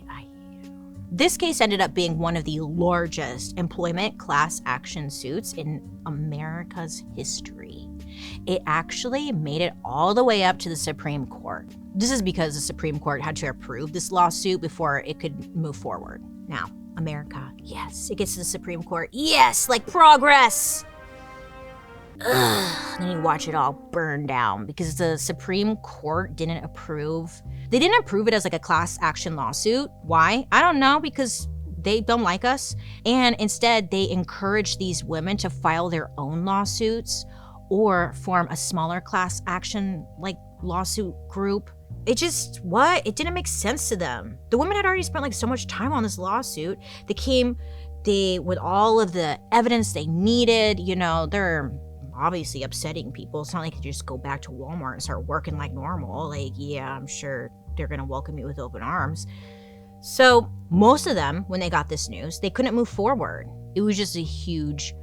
This case ended up being one of the largest employment class action suits in America's history. It actually made it all the way up to the Supreme Court. This is because the Supreme Court had to approve this lawsuit before it could move forward. Now, America, yes, it gets to the Supreme Court. Yes, progress. Ugh. Then you watch it all burn down because the Supreme Court didn't approve. They didn't approve it as a class action lawsuit. Why? I don't know, because they don't like us. And instead, they encourage these women to file their own lawsuits or form a smaller class action like lawsuit group. It just, it didn't make sense to them. The women had already spent like so much time on this lawsuit. They with all of the evidence they needed, you know, they're obviously upsetting people. It's not like you just go back to Walmart and start working like normal. Like, yeah, I'm sure they're gonna welcome you with open arms. So most of them, when they got this news, they couldn't move forward. It was just a huge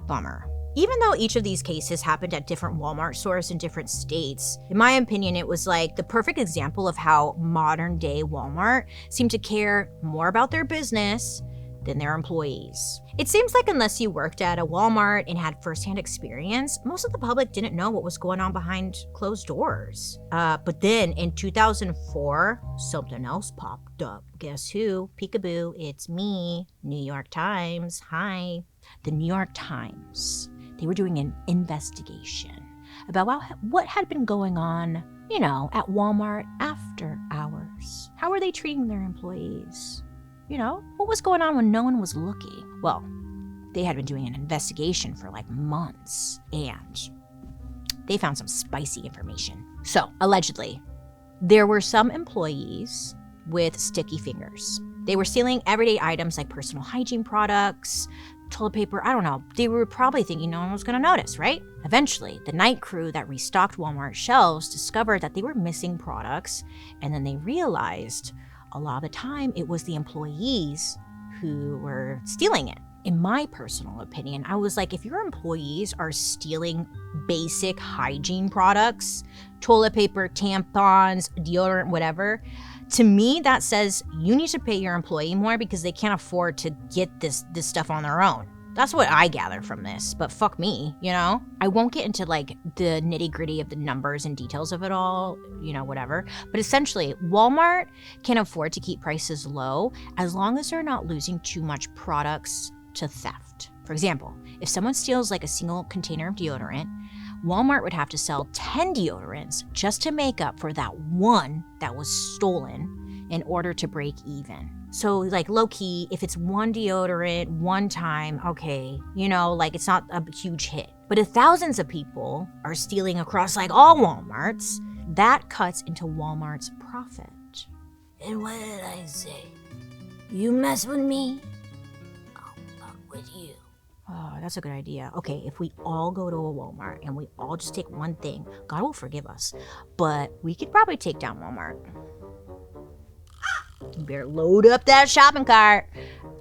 bummer. Even though each of these cases happened at different Walmart stores in different states, in my opinion, it was like the perfect example of how modern day Walmart seemed to care more about their business than their employees. It seems like unless you worked at a Walmart and had firsthand experience, most of the public didn't know what was going on behind closed doors. But then in 2004, something else popped up. Guess who? Peekaboo, it's me, New York Times. Hi. The New York Times. They were doing an investigation about what had been going on, you know, at Walmart after hours. How were they treating their employees? You know, what was going on when no one was looking? Well, they had been doing an investigation for like months, and they found some spicy information. So, allegedly, there were some employees with sticky fingers. They were stealing everyday items like personal hygiene products, toilet paper, I don't know. They were probably thinking no one was gonna notice, right? Eventually, the night crew that restocked Walmart shelves discovered that they were missing products, and then they realized a lot of the time it was the employees who were stealing it. In my personal opinion, I was like, if your employees are stealing basic hygiene products, toilet paper, tampons, deodorant, whatever, to me, that says you need to pay your employee more because they can't afford to get this stuff on their own. That's what I gather from this, but fuck me, you know? I won't get into like the nitty gritty of the numbers and details of it all, you know, whatever. But essentially, Walmart can afford to keep prices low as long as they're not losing too much products to theft. For example, if someone steals like a single container of deodorant, Walmart would have to sell 10 deodorants just to make up for that one that was stolen in order to break even. So like low key, if it's one deodorant, one time, okay, you know, like it's not a huge hit. But if thousands of people are stealing across like all Walmarts, that cuts into Walmart's profit. And what did I say? You mess with me, I'll fuck with you. Oh, that's a good idea. Okay, if we all go to a Walmart and we all just take one thing, God will forgive us. But we could probably take down Walmart. You better load up that shopping cart.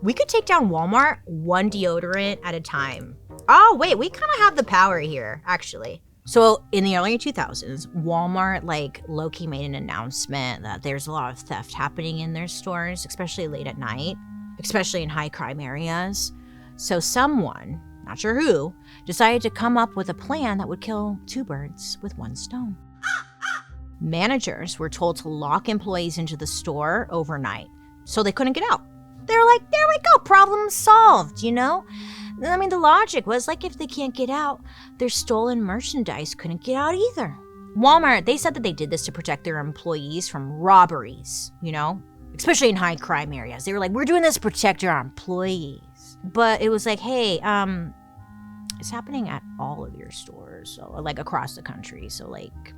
We could take down Walmart one deodorant at a time. Oh, wait, we kind of have the power here, actually. So in the early 2000s, Walmart like low-key made an announcement that there's a lot of theft happening in their stores, especially late at night, especially in high crime areas. So someone, not sure who, decided to come up with a plan that would kill two birds with one stone. Managers were told to lock employees into the store overnight so they couldn't get out. They were like, there we go, problem solved, you know? I mean, the logic was like, if they can't get out, their stolen merchandise couldn't get out either. Walmart, they said that they did this to protect their employees from robberies, you know? Especially in high crime areas. They were like, we're doing this to protect our employees. But it was like, hey, it's happening at all of your stores, so like across the country. So like,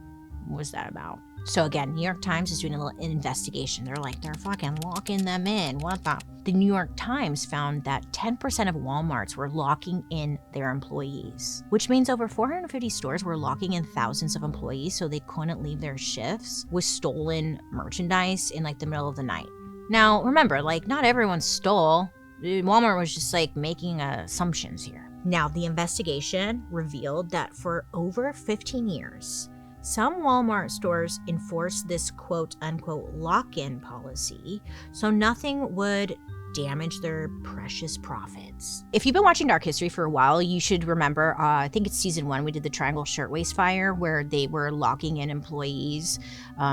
what's that about? So again, New York Times is doing a little investigation. They're like, they're fucking locking them in. What the? The New York Times found that 10% of Walmarts were locking in their employees, which means over 450 stores were locking in thousands of employees so they couldn't leave their shifts with stolen merchandise in like the middle of the night. Now, remember, like not everyone stole. Walmart was just like making assumptions here. Now, the investigation revealed that for over 15 years, some Walmart stores enforced this quote-unquote lock-in policy so nothing would damage their precious profits. If you've been watching Dark History for a while, you should remember, I think it's season 1, we did the Triangle Shirtwaist Fire where they were locking in employees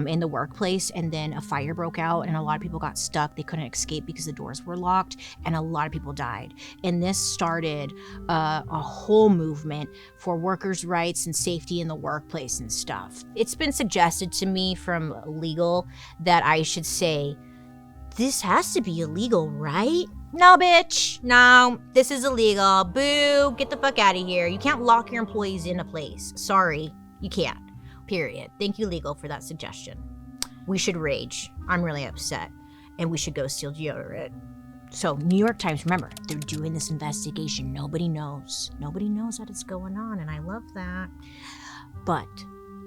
in the workplace, and then a fire broke out and a lot of people got stuck. They couldn't escape because the doors were locked and a lot of people died. And this started a whole movement for workers' rights and safety in the workplace and stuff. It's been suggested to me from legal that I should say, this has to be illegal, right? No, bitch. No, this is illegal. Boo, get the fuck out of here. You can't lock your employees in a place. Sorry, you can't. Period. Thank you, legal, for that suggestion. We should rage. I'm really upset. And we should go steal deodorant. So, New York Times, remember, they're doing this investigation. Nobody knows. Nobody knows that it's going on, and I love that. But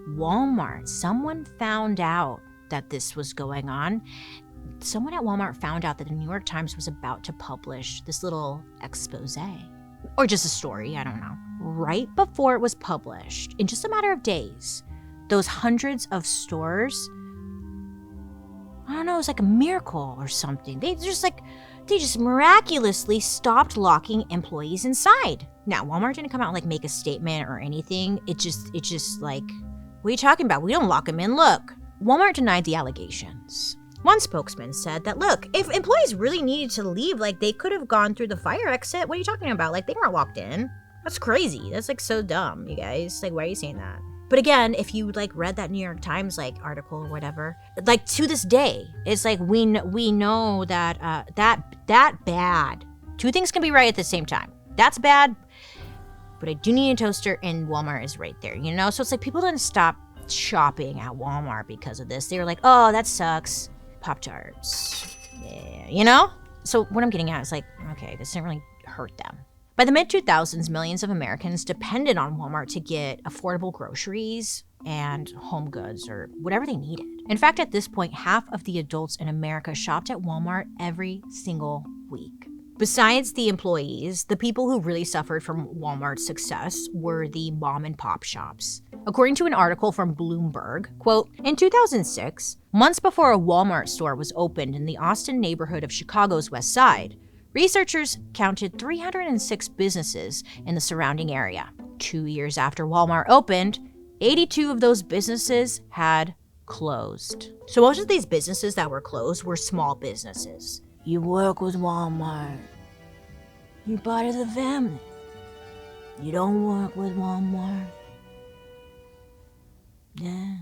Walmart, someone found out that this was going on. Someone at Walmart found out that the New York Times was about to publish this little expose. Or just a story, I don't know. Right before it was published, in just a matter of days, those hundreds of stores, I don't know, it was like a miracle or something. They just miraculously stopped locking employees inside. Now, Walmart didn't come out and like make a statement or anything. It just like, what are you talking about? We don't lock them in. Look, Walmart denied the allegations. One spokesman said that, look, if employees really needed to leave, like they could have gone through the fire exit. What are you talking about? Like they weren't locked in. That's crazy. That's like so dumb, you guys. Like, why are you saying that? But again, if you like read that New York Times like article or whatever, like to this day, it's like we know that that bad. Two things can be right at the same time. That's bad, but I do need a toaster, and Walmart is right there, you know? So it's like people didn't stop shopping at Walmart because of this. They were like, oh, that sucks. Pop-Tarts. Yeah, you know? So what I'm getting at is like, okay, this didn't really hurt them. By the mid-2000s, millions of Americans depended on Walmart to get affordable groceries and home goods or whatever they needed. In fact, at this point, half of the adults in America shopped at Walmart every single week. Besides the employees, the people who really suffered from Walmart's success were the mom and pop shops. According to an article from Bloomberg, quote, in 2006, months before a Walmart store was opened in the Austin neighborhood of Chicago's West Side, researchers counted 306 businesses in the surrounding area. 2 years after Walmart opened, 82 of those businesses had closed. So most of these businesses that were closed were small businesses. You work with Walmart. You're part of the family. You don't work with Walmart. Yeah.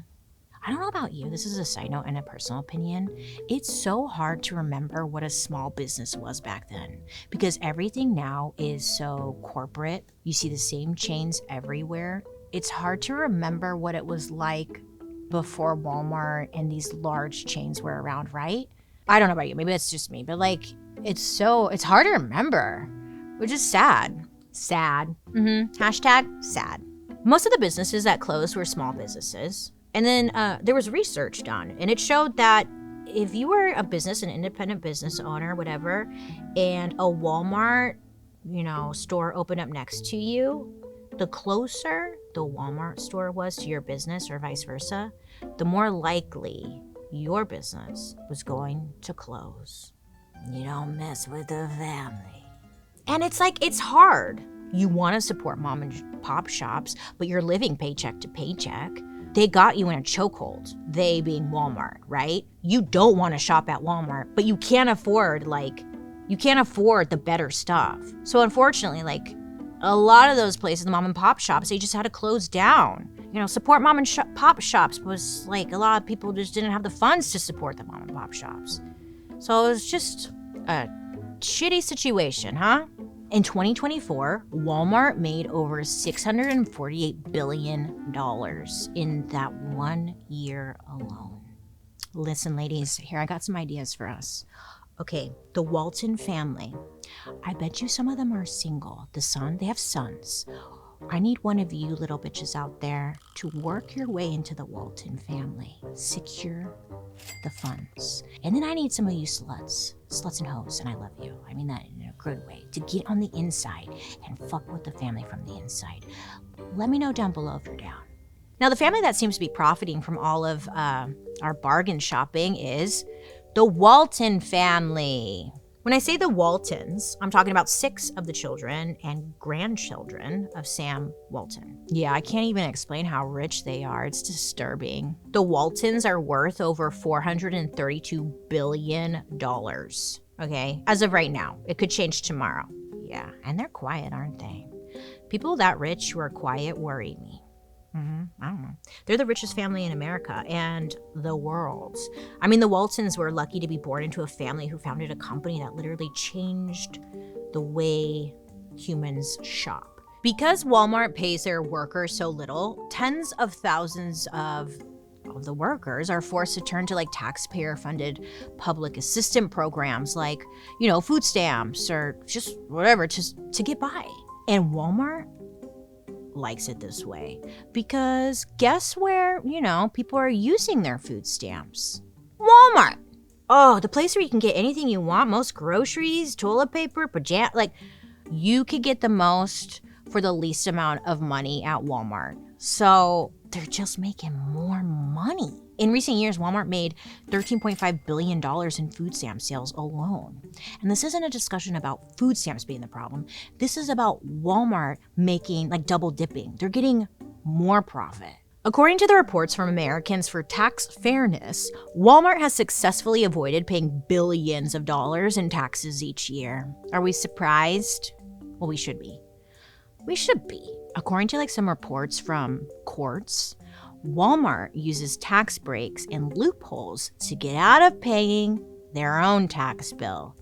I don't know about you, this is a side note and a personal opinion. It's so hard to remember what a small business was back then because everything now is so corporate. You see the same chains everywhere. It's hard to remember what it was like before Walmart and these large chains were around, right? I don't know about you, maybe that's just me, but like, it's hard to remember, which is sad. Sad. Hashtag sad. Most of the businesses that closed were small businesses. And then there was research done, and it showed that if you were a business, an independent business owner, whatever, and a Walmart, store opened up next to you, the closer the Walmart store was to your business or vice versa, the more likely your business was going to close. You don't mess with the family. And it's like, it's hard. You want to support mom and pop shops, but you're living paycheck to paycheck. They got you in a chokehold, they being Walmart, right? You don't want to shop at Walmart, but you can't afford the better stuff. So unfortunately, like a lot of those places, the mom and pop shops, they just had to close down. Support mom and pop shops was like a lot of people just didn't have the funds to support the mom and pop shops. So it was just a shitty situation, huh? In 2024, Walmart made over $648 billion in that 1 year alone. Listen, ladies, here I got some ideas for us. Okay, the Walton family. I bet you some of them are single. They have sons. I need one of you little bitches out there to work your way into the Walton family. Secure the funds. And then I need some of you sluts and hoes, and I love you. I mean that in a good way. To get on the inside and fuck with the family from the inside. Let me know down below if you're down. Now, the family that seems to be profiting from all of our bargain shopping is the Walton family. When I say the Waltons, I'm talking about 6 of the children and grandchildren of Sam Walton. Yeah, I can't even explain how rich they are. It's disturbing. The Waltons are worth over $432 billion, okay? As of right now. It could change tomorrow. Yeah, and they're quiet, aren't they? People that rich who are quiet worry me. I don't know. They're the richest family in America and the world. I mean, the Waltons were lucky to be born into a family who founded a company that literally changed the way humans shop. Because Walmart pays their workers so little, tens of thousands of the workers are forced to turn to like taxpayer-funded public assistance programs like, food stamps or just whatever to get by. And Walmart likes it this way because guess where, people are using their food stamps? Walmart. Oh, the place where you can get anything you want, most groceries, toilet paper, pajamas, like you could get the most for the least amount of money at Walmart. So they're just making more money. In recent years, Walmart made $13.5 billion in food stamp sales alone. And this isn't a discussion about food stamps being the problem. This is about Walmart making, double dipping. They're getting more profit. According to the reports from Americans for Tax Fairness, Walmart has successfully avoided paying billions of dollars in taxes each year. Are we surprised? Well, we should be. We should be. According to some reports from courts, Walmart uses tax breaks and loopholes to get out of paying their own tax bill.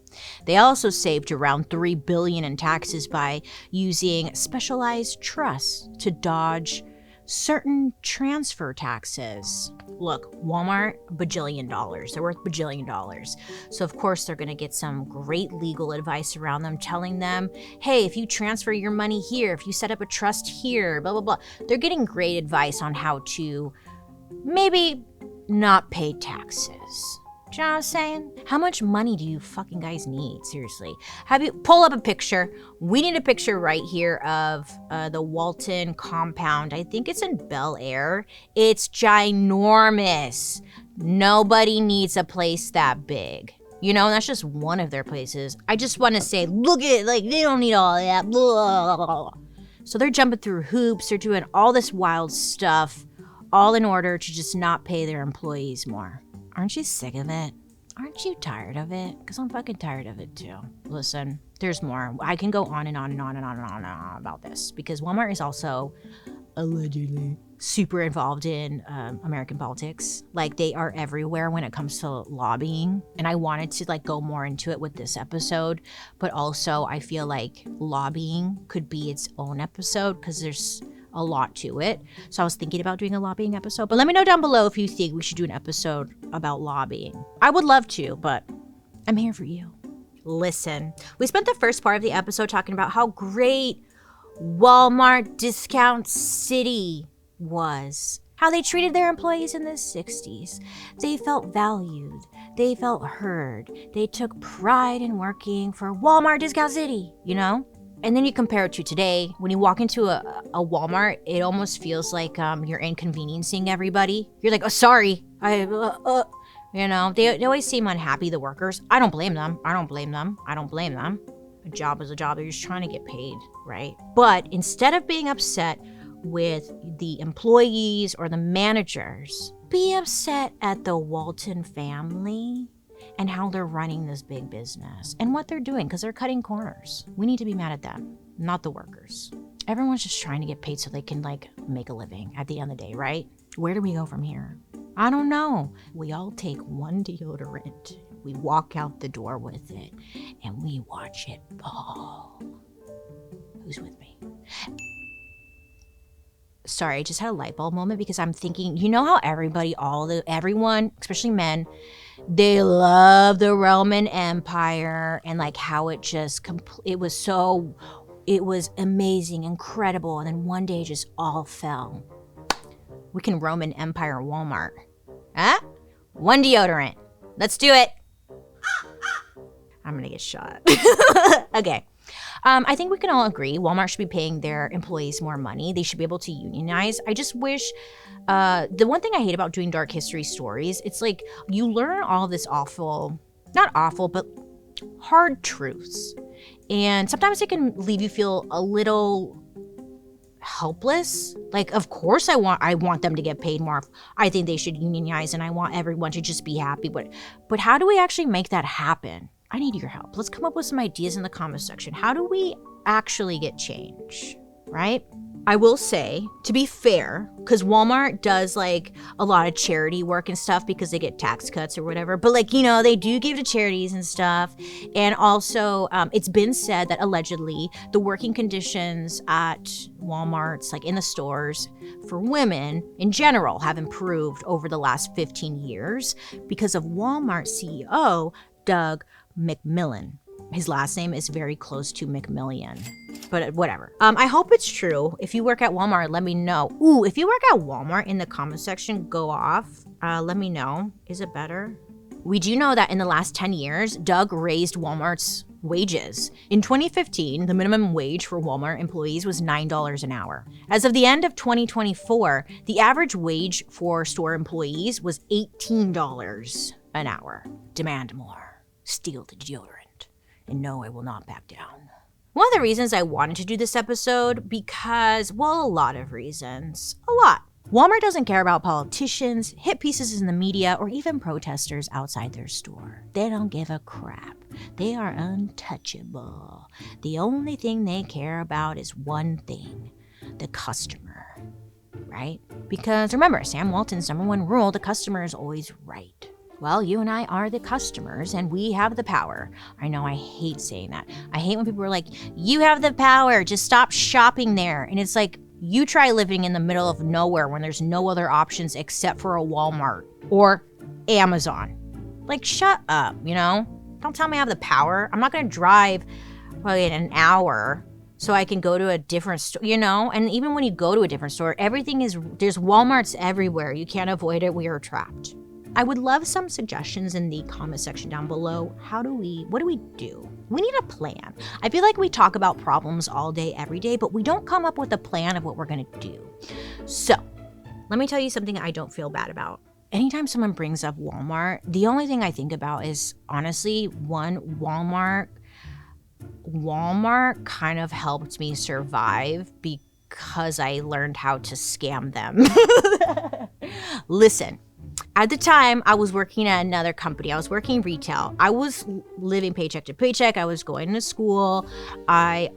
They also saved around $3 billion in taxes by using specialized trusts to dodge certain transfer taxes. Look, Walmart, bajillion dollars. They're worth bajillion dollars. So of course they're gonna get some great legal advice around them telling them, hey, if you transfer your money here, if you set up a trust here, blah, blah, blah. They're getting great advice on how to maybe not pay taxes. Do you know what I'm saying? How much money do you fucking guys need? Seriously. Pull up a picture. We need a picture right here of the Walton compound. I think it's in Bel Air. It's ginormous. Nobody needs a place that big. And that's just one of their places. I just want to say, look at it, they don't need all that. Blah, blah, blah. So they're jumping through hoops. They're doing all this wild stuff, all in order to just not pay their employees more. Aren't you sick of it? Aren't you tired of it? Because I'm fucking tired of it too. Listen, there's more. I can go on and on and on and on and on and on about this because Walmart is also allegedly super involved in American politics. They are everywhere when it comes to lobbying. And I wanted to go more into it with this episode, but also I feel like lobbying could be its own episode because there's a lot to it. So I was thinking about doing a lobbying episode, but let me know down below if you think we should do an episode about lobbying. I would love to, but I'm here for you. Listen, we spent the first part of the episode talking about how great Walmart Discount City was. How they treated their employees in the 60s. They felt valued. They felt heard. They took pride in working for Walmart Discount City, And then you compare it to today. When you walk into a Walmart, it almost feels like you're inconveniencing everybody. You're like, oh, sorry. They always seem unhappy, the workers. I don't blame them. A job is a job. They're just trying to get paid, right? But instead of being upset with the employees or the managers, be upset at the Walton family and how they're running this big business and what they're doing because they're cutting corners. We need to be mad at them, not the workers. Everyone's just trying to get paid so they can make a living at the end of the day, right? Where do we go from here? I don't know. We all take one deodorant. We walk out the door with it and we watch it fall. Who's with me? Sorry, I just had a light bulb moment because I'm thinking, how everyone, especially men, they love the Roman Empire and how it just, it was amazing, incredible. And then one day it just all fell. We can Roman Empire Walmart. Huh? One deodorant. Let's do it. I'm gonna get shot. Okay. I think we can all agree Walmart should be paying their employees more money. They should be able to unionize. I just wish, the one thing I hate about doing dark history stories, it's you learn all this not awful, but hard truths. And sometimes it can leave you feel a little helpless. Of course I want them to get paid more. I think they should unionize and I want everyone to just be happy. But how do we actually make that happen? I need your help. Let's come up with some ideas in the comment section. How do we actually get change, right? I will say, to be fair, because Walmart does like a lot of charity work and stuff because they get tax cuts or whatever. But like, you know, they do give to charities and stuff. And also, it's been said that allegedly the working conditions at Walmart's, like in the stores for women in general, have improved over the last 15 years because of Walmart CEO Doug McMillon. His last name is very close to McMillian, but whatever. I hope it's true. If you work at Walmart, let me know. Ooh, if you work at Walmart, in the comment section, go off. Let me know. Is it better? We do know that in the last 10 years, Doug raised Walmart's wages. In 2015, the minimum wage for Walmart employees was $9 an hour. As of the end of 2024, the average wage for store employees was $18 an hour. Demand more. Steal the deodorant. And no, I will not back down. One of the reasons I wanted to do this episode, because, well, a lot of reasons. A lot. Walmart doesn't care about politicians, hit pieces in the media, or even protesters outside their store. They don't give a crap. They are untouchable. The only thing they care about is one thing: the customer. Right? Because remember, Sam Walton's #1 rule, the customer is always right. Well, you and I are the customers, and we have the power. I know, I hate saying that. I hate when people are like, you have the power, just stop shopping there. And it's like, you try living in the middle of nowhere when there's no other options except for a Walmart or Amazon. Like, shut up, you know? Don't tell me I have the power. I'm not gonna drive probably an hour so I can go to a different store, you know? And even when you go to a different store, there's Walmarts everywhere. You can't avoid it, we are trapped. I would love some suggestions in the comment section down below. What do we do? We need a plan. I feel like we talk about problems all day, every day, but we don't come up with a plan of what we're gonna do. So, let me tell you something I don't feel bad about. Anytime someone brings up Walmart, the only thing I think about is, honestly, Walmart kind of helped me survive because I learned how to scam them. Listen. At the time, I was working at another company. I was working retail. I was living paycheck to paycheck. I was going to school. My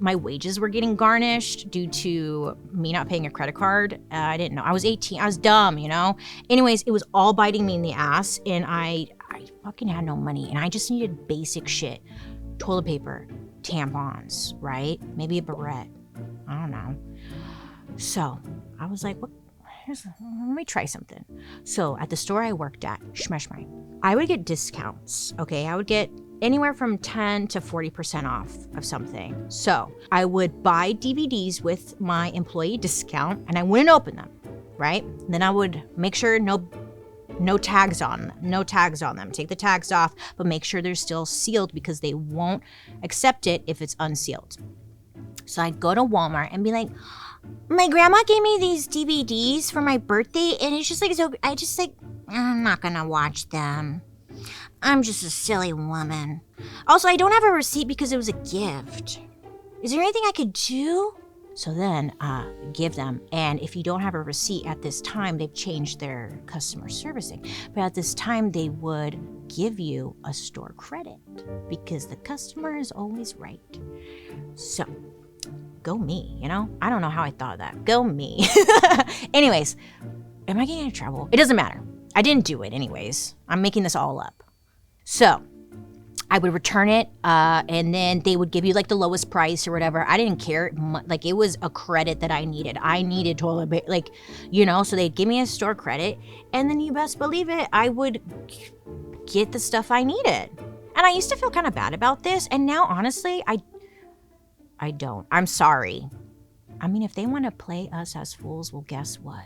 wages were getting garnished due to me not paying a credit card. I didn't know. I was 18. I was dumb, you know? Anyways, it was all biting me in the ass, and I fucking had no money, and I just needed basic shit. Toilet paper, tampons, right? Maybe a barrette. I don't know. So I was like, let me try something. So at the store I worked at, I would get discounts, okay? I would get anywhere from 10 to 40% off of something. So I would buy DVDs with my employee discount, and I wouldn't open them, right? And then I would make sure no tags on them. Take the tags off, but make sure they're still sealed because they won't accept it if it's unsealed. So I'd go to Walmart and be like, my grandma gave me these DVDs for my birthday, and it's just like, so I'm not gonna watch them. I'm just a silly woman. Also, I don't have a receipt because it was a gift. Is there anything I could do? So then, give them. And if you don't have a receipt at this time, they've changed their customer servicing. But at this time, they would give you a store credit because the customer is always right. So, go me, you know? I don't know how I thought of that. Go me. Anyways, am I getting in trouble? It doesn't matter. I didn't do it anyways. I'm making this all up. So, I would return it, and then they would give you like the lowest price or whatever. I didn't care. Like, it was a credit that I needed. I needed toilet paper, like, you know, so they'd give me a store credit, and then you best believe it, I would get the stuff I needed. And I used to feel kind of bad about this, and now, honestly, I don't. I'm sorry. I mean, if they want to play us as fools, well, guess what?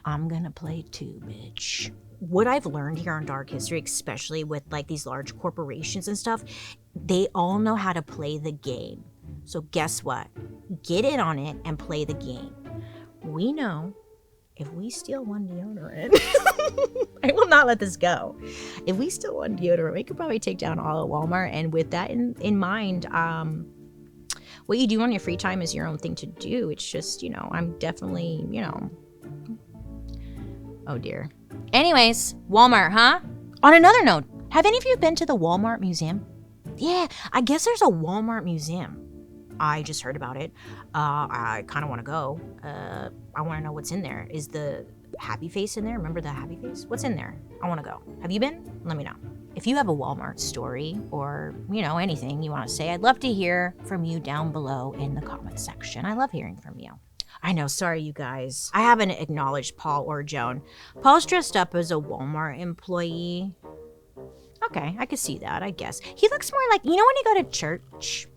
I'm gonna play too, bitch. What I've learned here on Dark History, especially with like these large corporations and stuff, they all know how to play the game. So guess what? Get in on it and play the game. We know if we steal one deodorant, I will not let this go. If we steal one deodorant, we could probably take down all of Walmart. And with that in mind, what you do on your free time is your own thing to do. It's just, you know, I'm definitely, you know. Oh dear. Anyways, Walmart, huh? On another note, have any of you been to the Walmart museum? Yeah, I guess there's a Walmart museum. I just heard about it. I kind of want to go. I want to know what's in there. Is the happy face in there? Remember the happy face? What's in there? I want to go. Have you been? Let me know. If you have a Walmart story or, anything you want to say, I'd love to hear from you down below in the comments section. I love hearing from you. I know, sorry you guys. I haven't acknowledged Paul or Joan. Paul's dressed up as a Walmart employee. Okay, I could see that, I guess. He looks more like, when you go to church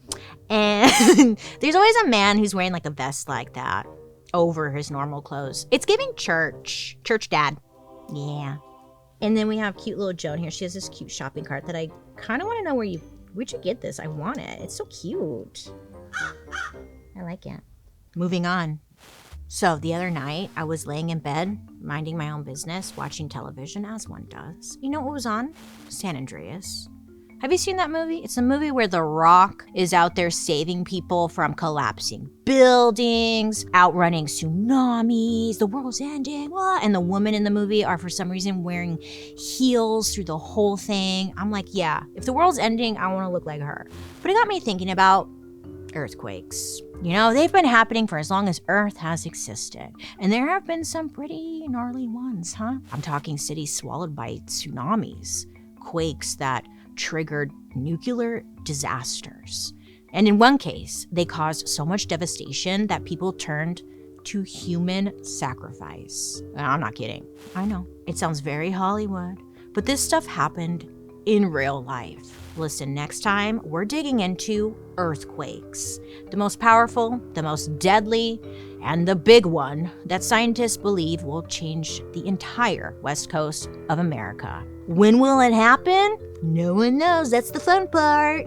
and there's always a man who's wearing like a vest like that over his normal clothes. It's giving church dad. Yeah. And then we have cute little Joan here. She has this cute shopping cart that I kind of want to know where'd you get this? I want it. It's so cute. I like it. Moving on. So the other night, I was laying in bed, minding my own business, watching television, as one does. You know what was on? San Andreas. Have you seen that movie? It's a movie where The Rock is out there saving people from collapsing buildings, outrunning tsunamis, the world's ending, what? And the women in the movie are for some reason wearing heels through the whole thing. I'm like, yeah, if the world's ending, I want to look like her. But it got me thinking about earthquakes. They've been happening for as long as Earth has existed. And there have been some pretty gnarly ones, huh? I'm talking cities swallowed by tsunamis, quakes that triggered nuclear disasters. And in one case, they caused so much devastation that people turned to human sacrifice. I'm not kidding. I know. It sounds very Hollywood, but this stuff happened in real life. Listen, next time we're digging into earthquakes. The most powerful, the most deadly, and the big one that scientists believe will change the entire west coast of America. When will it happen? No one knows. That's the fun part,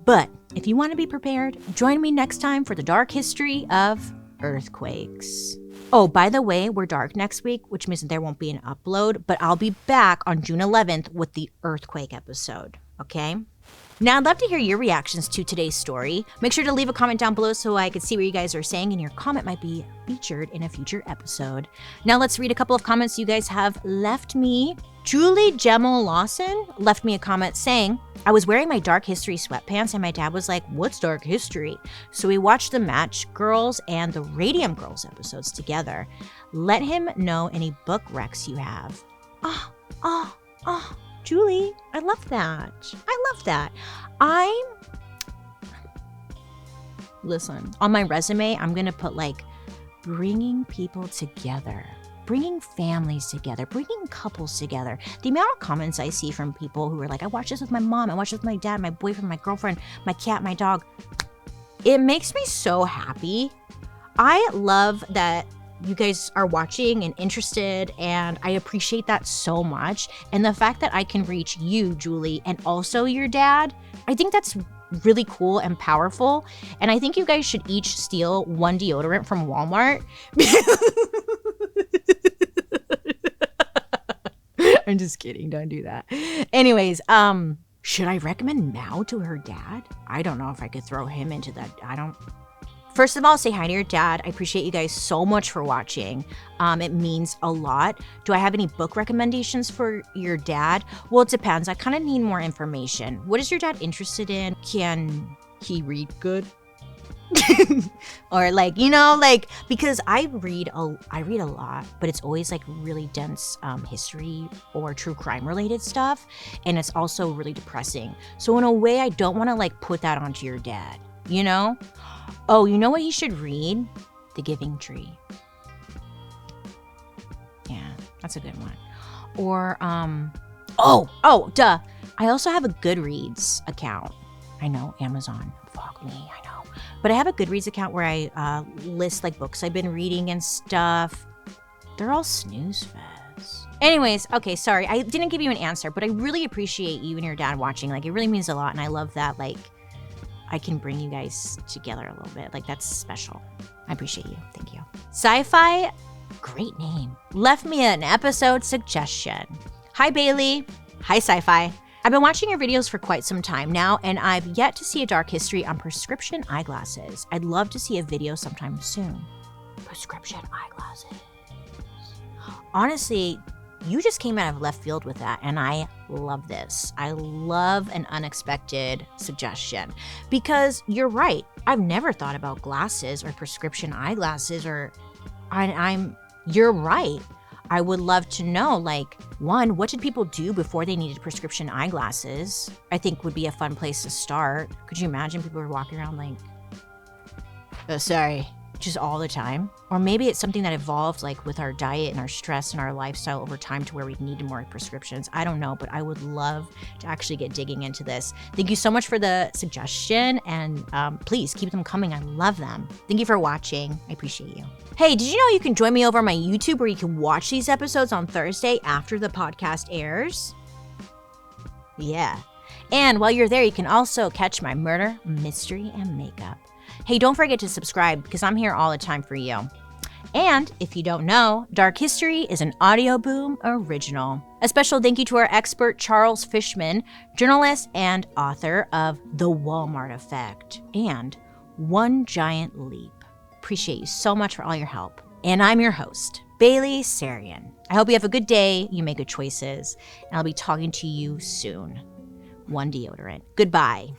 But if you want to be prepared, join me next time for the dark history of earthquakes. Oh, by the way, we're dark next week, which means there won't be an upload, but I'll be back on June 11th with the earthquake episode, okay? Now, I'd love to hear your reactions to today's story. Make sure to leave a comment down below so I can see what you guys are saying, and your comment might be featured in a future episode. Now, let's read a couple of comments you guys have left me. Julie Gemel Lawson left me a comment saying, I was wearing my Dark History sweatpants and my dad was like, what's Dark History? So we watched the Match Girls and the Radium Girls episodes together. Let him know any book recs you have. Julie, I love that. Listen, on my resume, I'm going to put bringing people together. Bringing families together, bringing couples together. The amount of comments I see from people who are like, I watched this with my mom, I watched this with my dad, my boyfriend, my girlfriend, my cat, my dog. It makes me so happy. I love that you guys are watching and interested, and I appreciate that so much. And the fact that I can reach you, Julie, and also your dad, I think that's really cool and powerful. And I think you guys should each steal one deodorant from Walmart. I'm just kidding. Don't do that. Anyways, should I recommend Mao to her dad? I don't know if I could throw him into that. First of all, say hi to your dad. I appreciate you guys so much for watching. It means a lot. Do I have any book recommendations for your dad? Well, it depends. I kind of need more information. What is your dad interested in? Can he read good? Or because I read a lot, but it's always really dense history or true crime related stuff, and it's also really depressing. So in a way, I don't want to put that onto your dad, Oh, you know what he should read? The Giving Tree. Yeah, that's a good one. Or duh. I also have a Goodreads account. I know, Amazon. Fuck me, I know. But I have a Goodreads account where I list books I've been reading and stuff. They're all snooze fest. Anyways, okay, sorry. I didn't give you an answer, but I really appreciate you and your dad watching. It really means a lot, and I love that, I can bring you guys together a little bit. That's special. I appreciate you. Thank you. Sci-Fi, great name, left me an episode suggestion. Hi, Bailey. Hi, Sci-Fi. I've been watching your videos for quite some time now, and I've yet to see a dark history on prescription eyeglasses. I'd love to see a video sometime soon. Prescription eyeglasses. Honestly, you just came out of left field with that, and I love this. I love an unexpected suggestion because you're right. I've never thought about glasses or prescription eyeglasses you're right. I would love to know, like, one, what did people do before they needed prescription eyeglasses? I think would be a fun place to start. Could you imagine people were walking around like, oh, sorry, just all the time? Or maybe it's something that evolved like with our diet and our stress and our lifestyle over time to where we needed more prescriptions. I don't know, but I would love to actually get digging into this. Thank you so much for the suggestion, and please keep them coming. I love them. Thank you for watching. I appreciate you. Hey, did you know you can join me over on my YouTube where you can watch these episodes on Thursday after the podcast airs? Yeah. And while you're there, you can also catch my murder, mystery, and makeup. Hey, don't forget to subscribe because I'm here all the time for you. And if you don't know, Dark History is an Audio Boom original. A special thank you to our expert Charles Fishman, journalist and author of The Walmart Effect and One Giant Leap. Appreciate you so much for all your help. And I'm your host, Bailey Sarian. I hope you have a good day, you make good choices, and I'll be talking to you soon. One deodorant. Goodbye.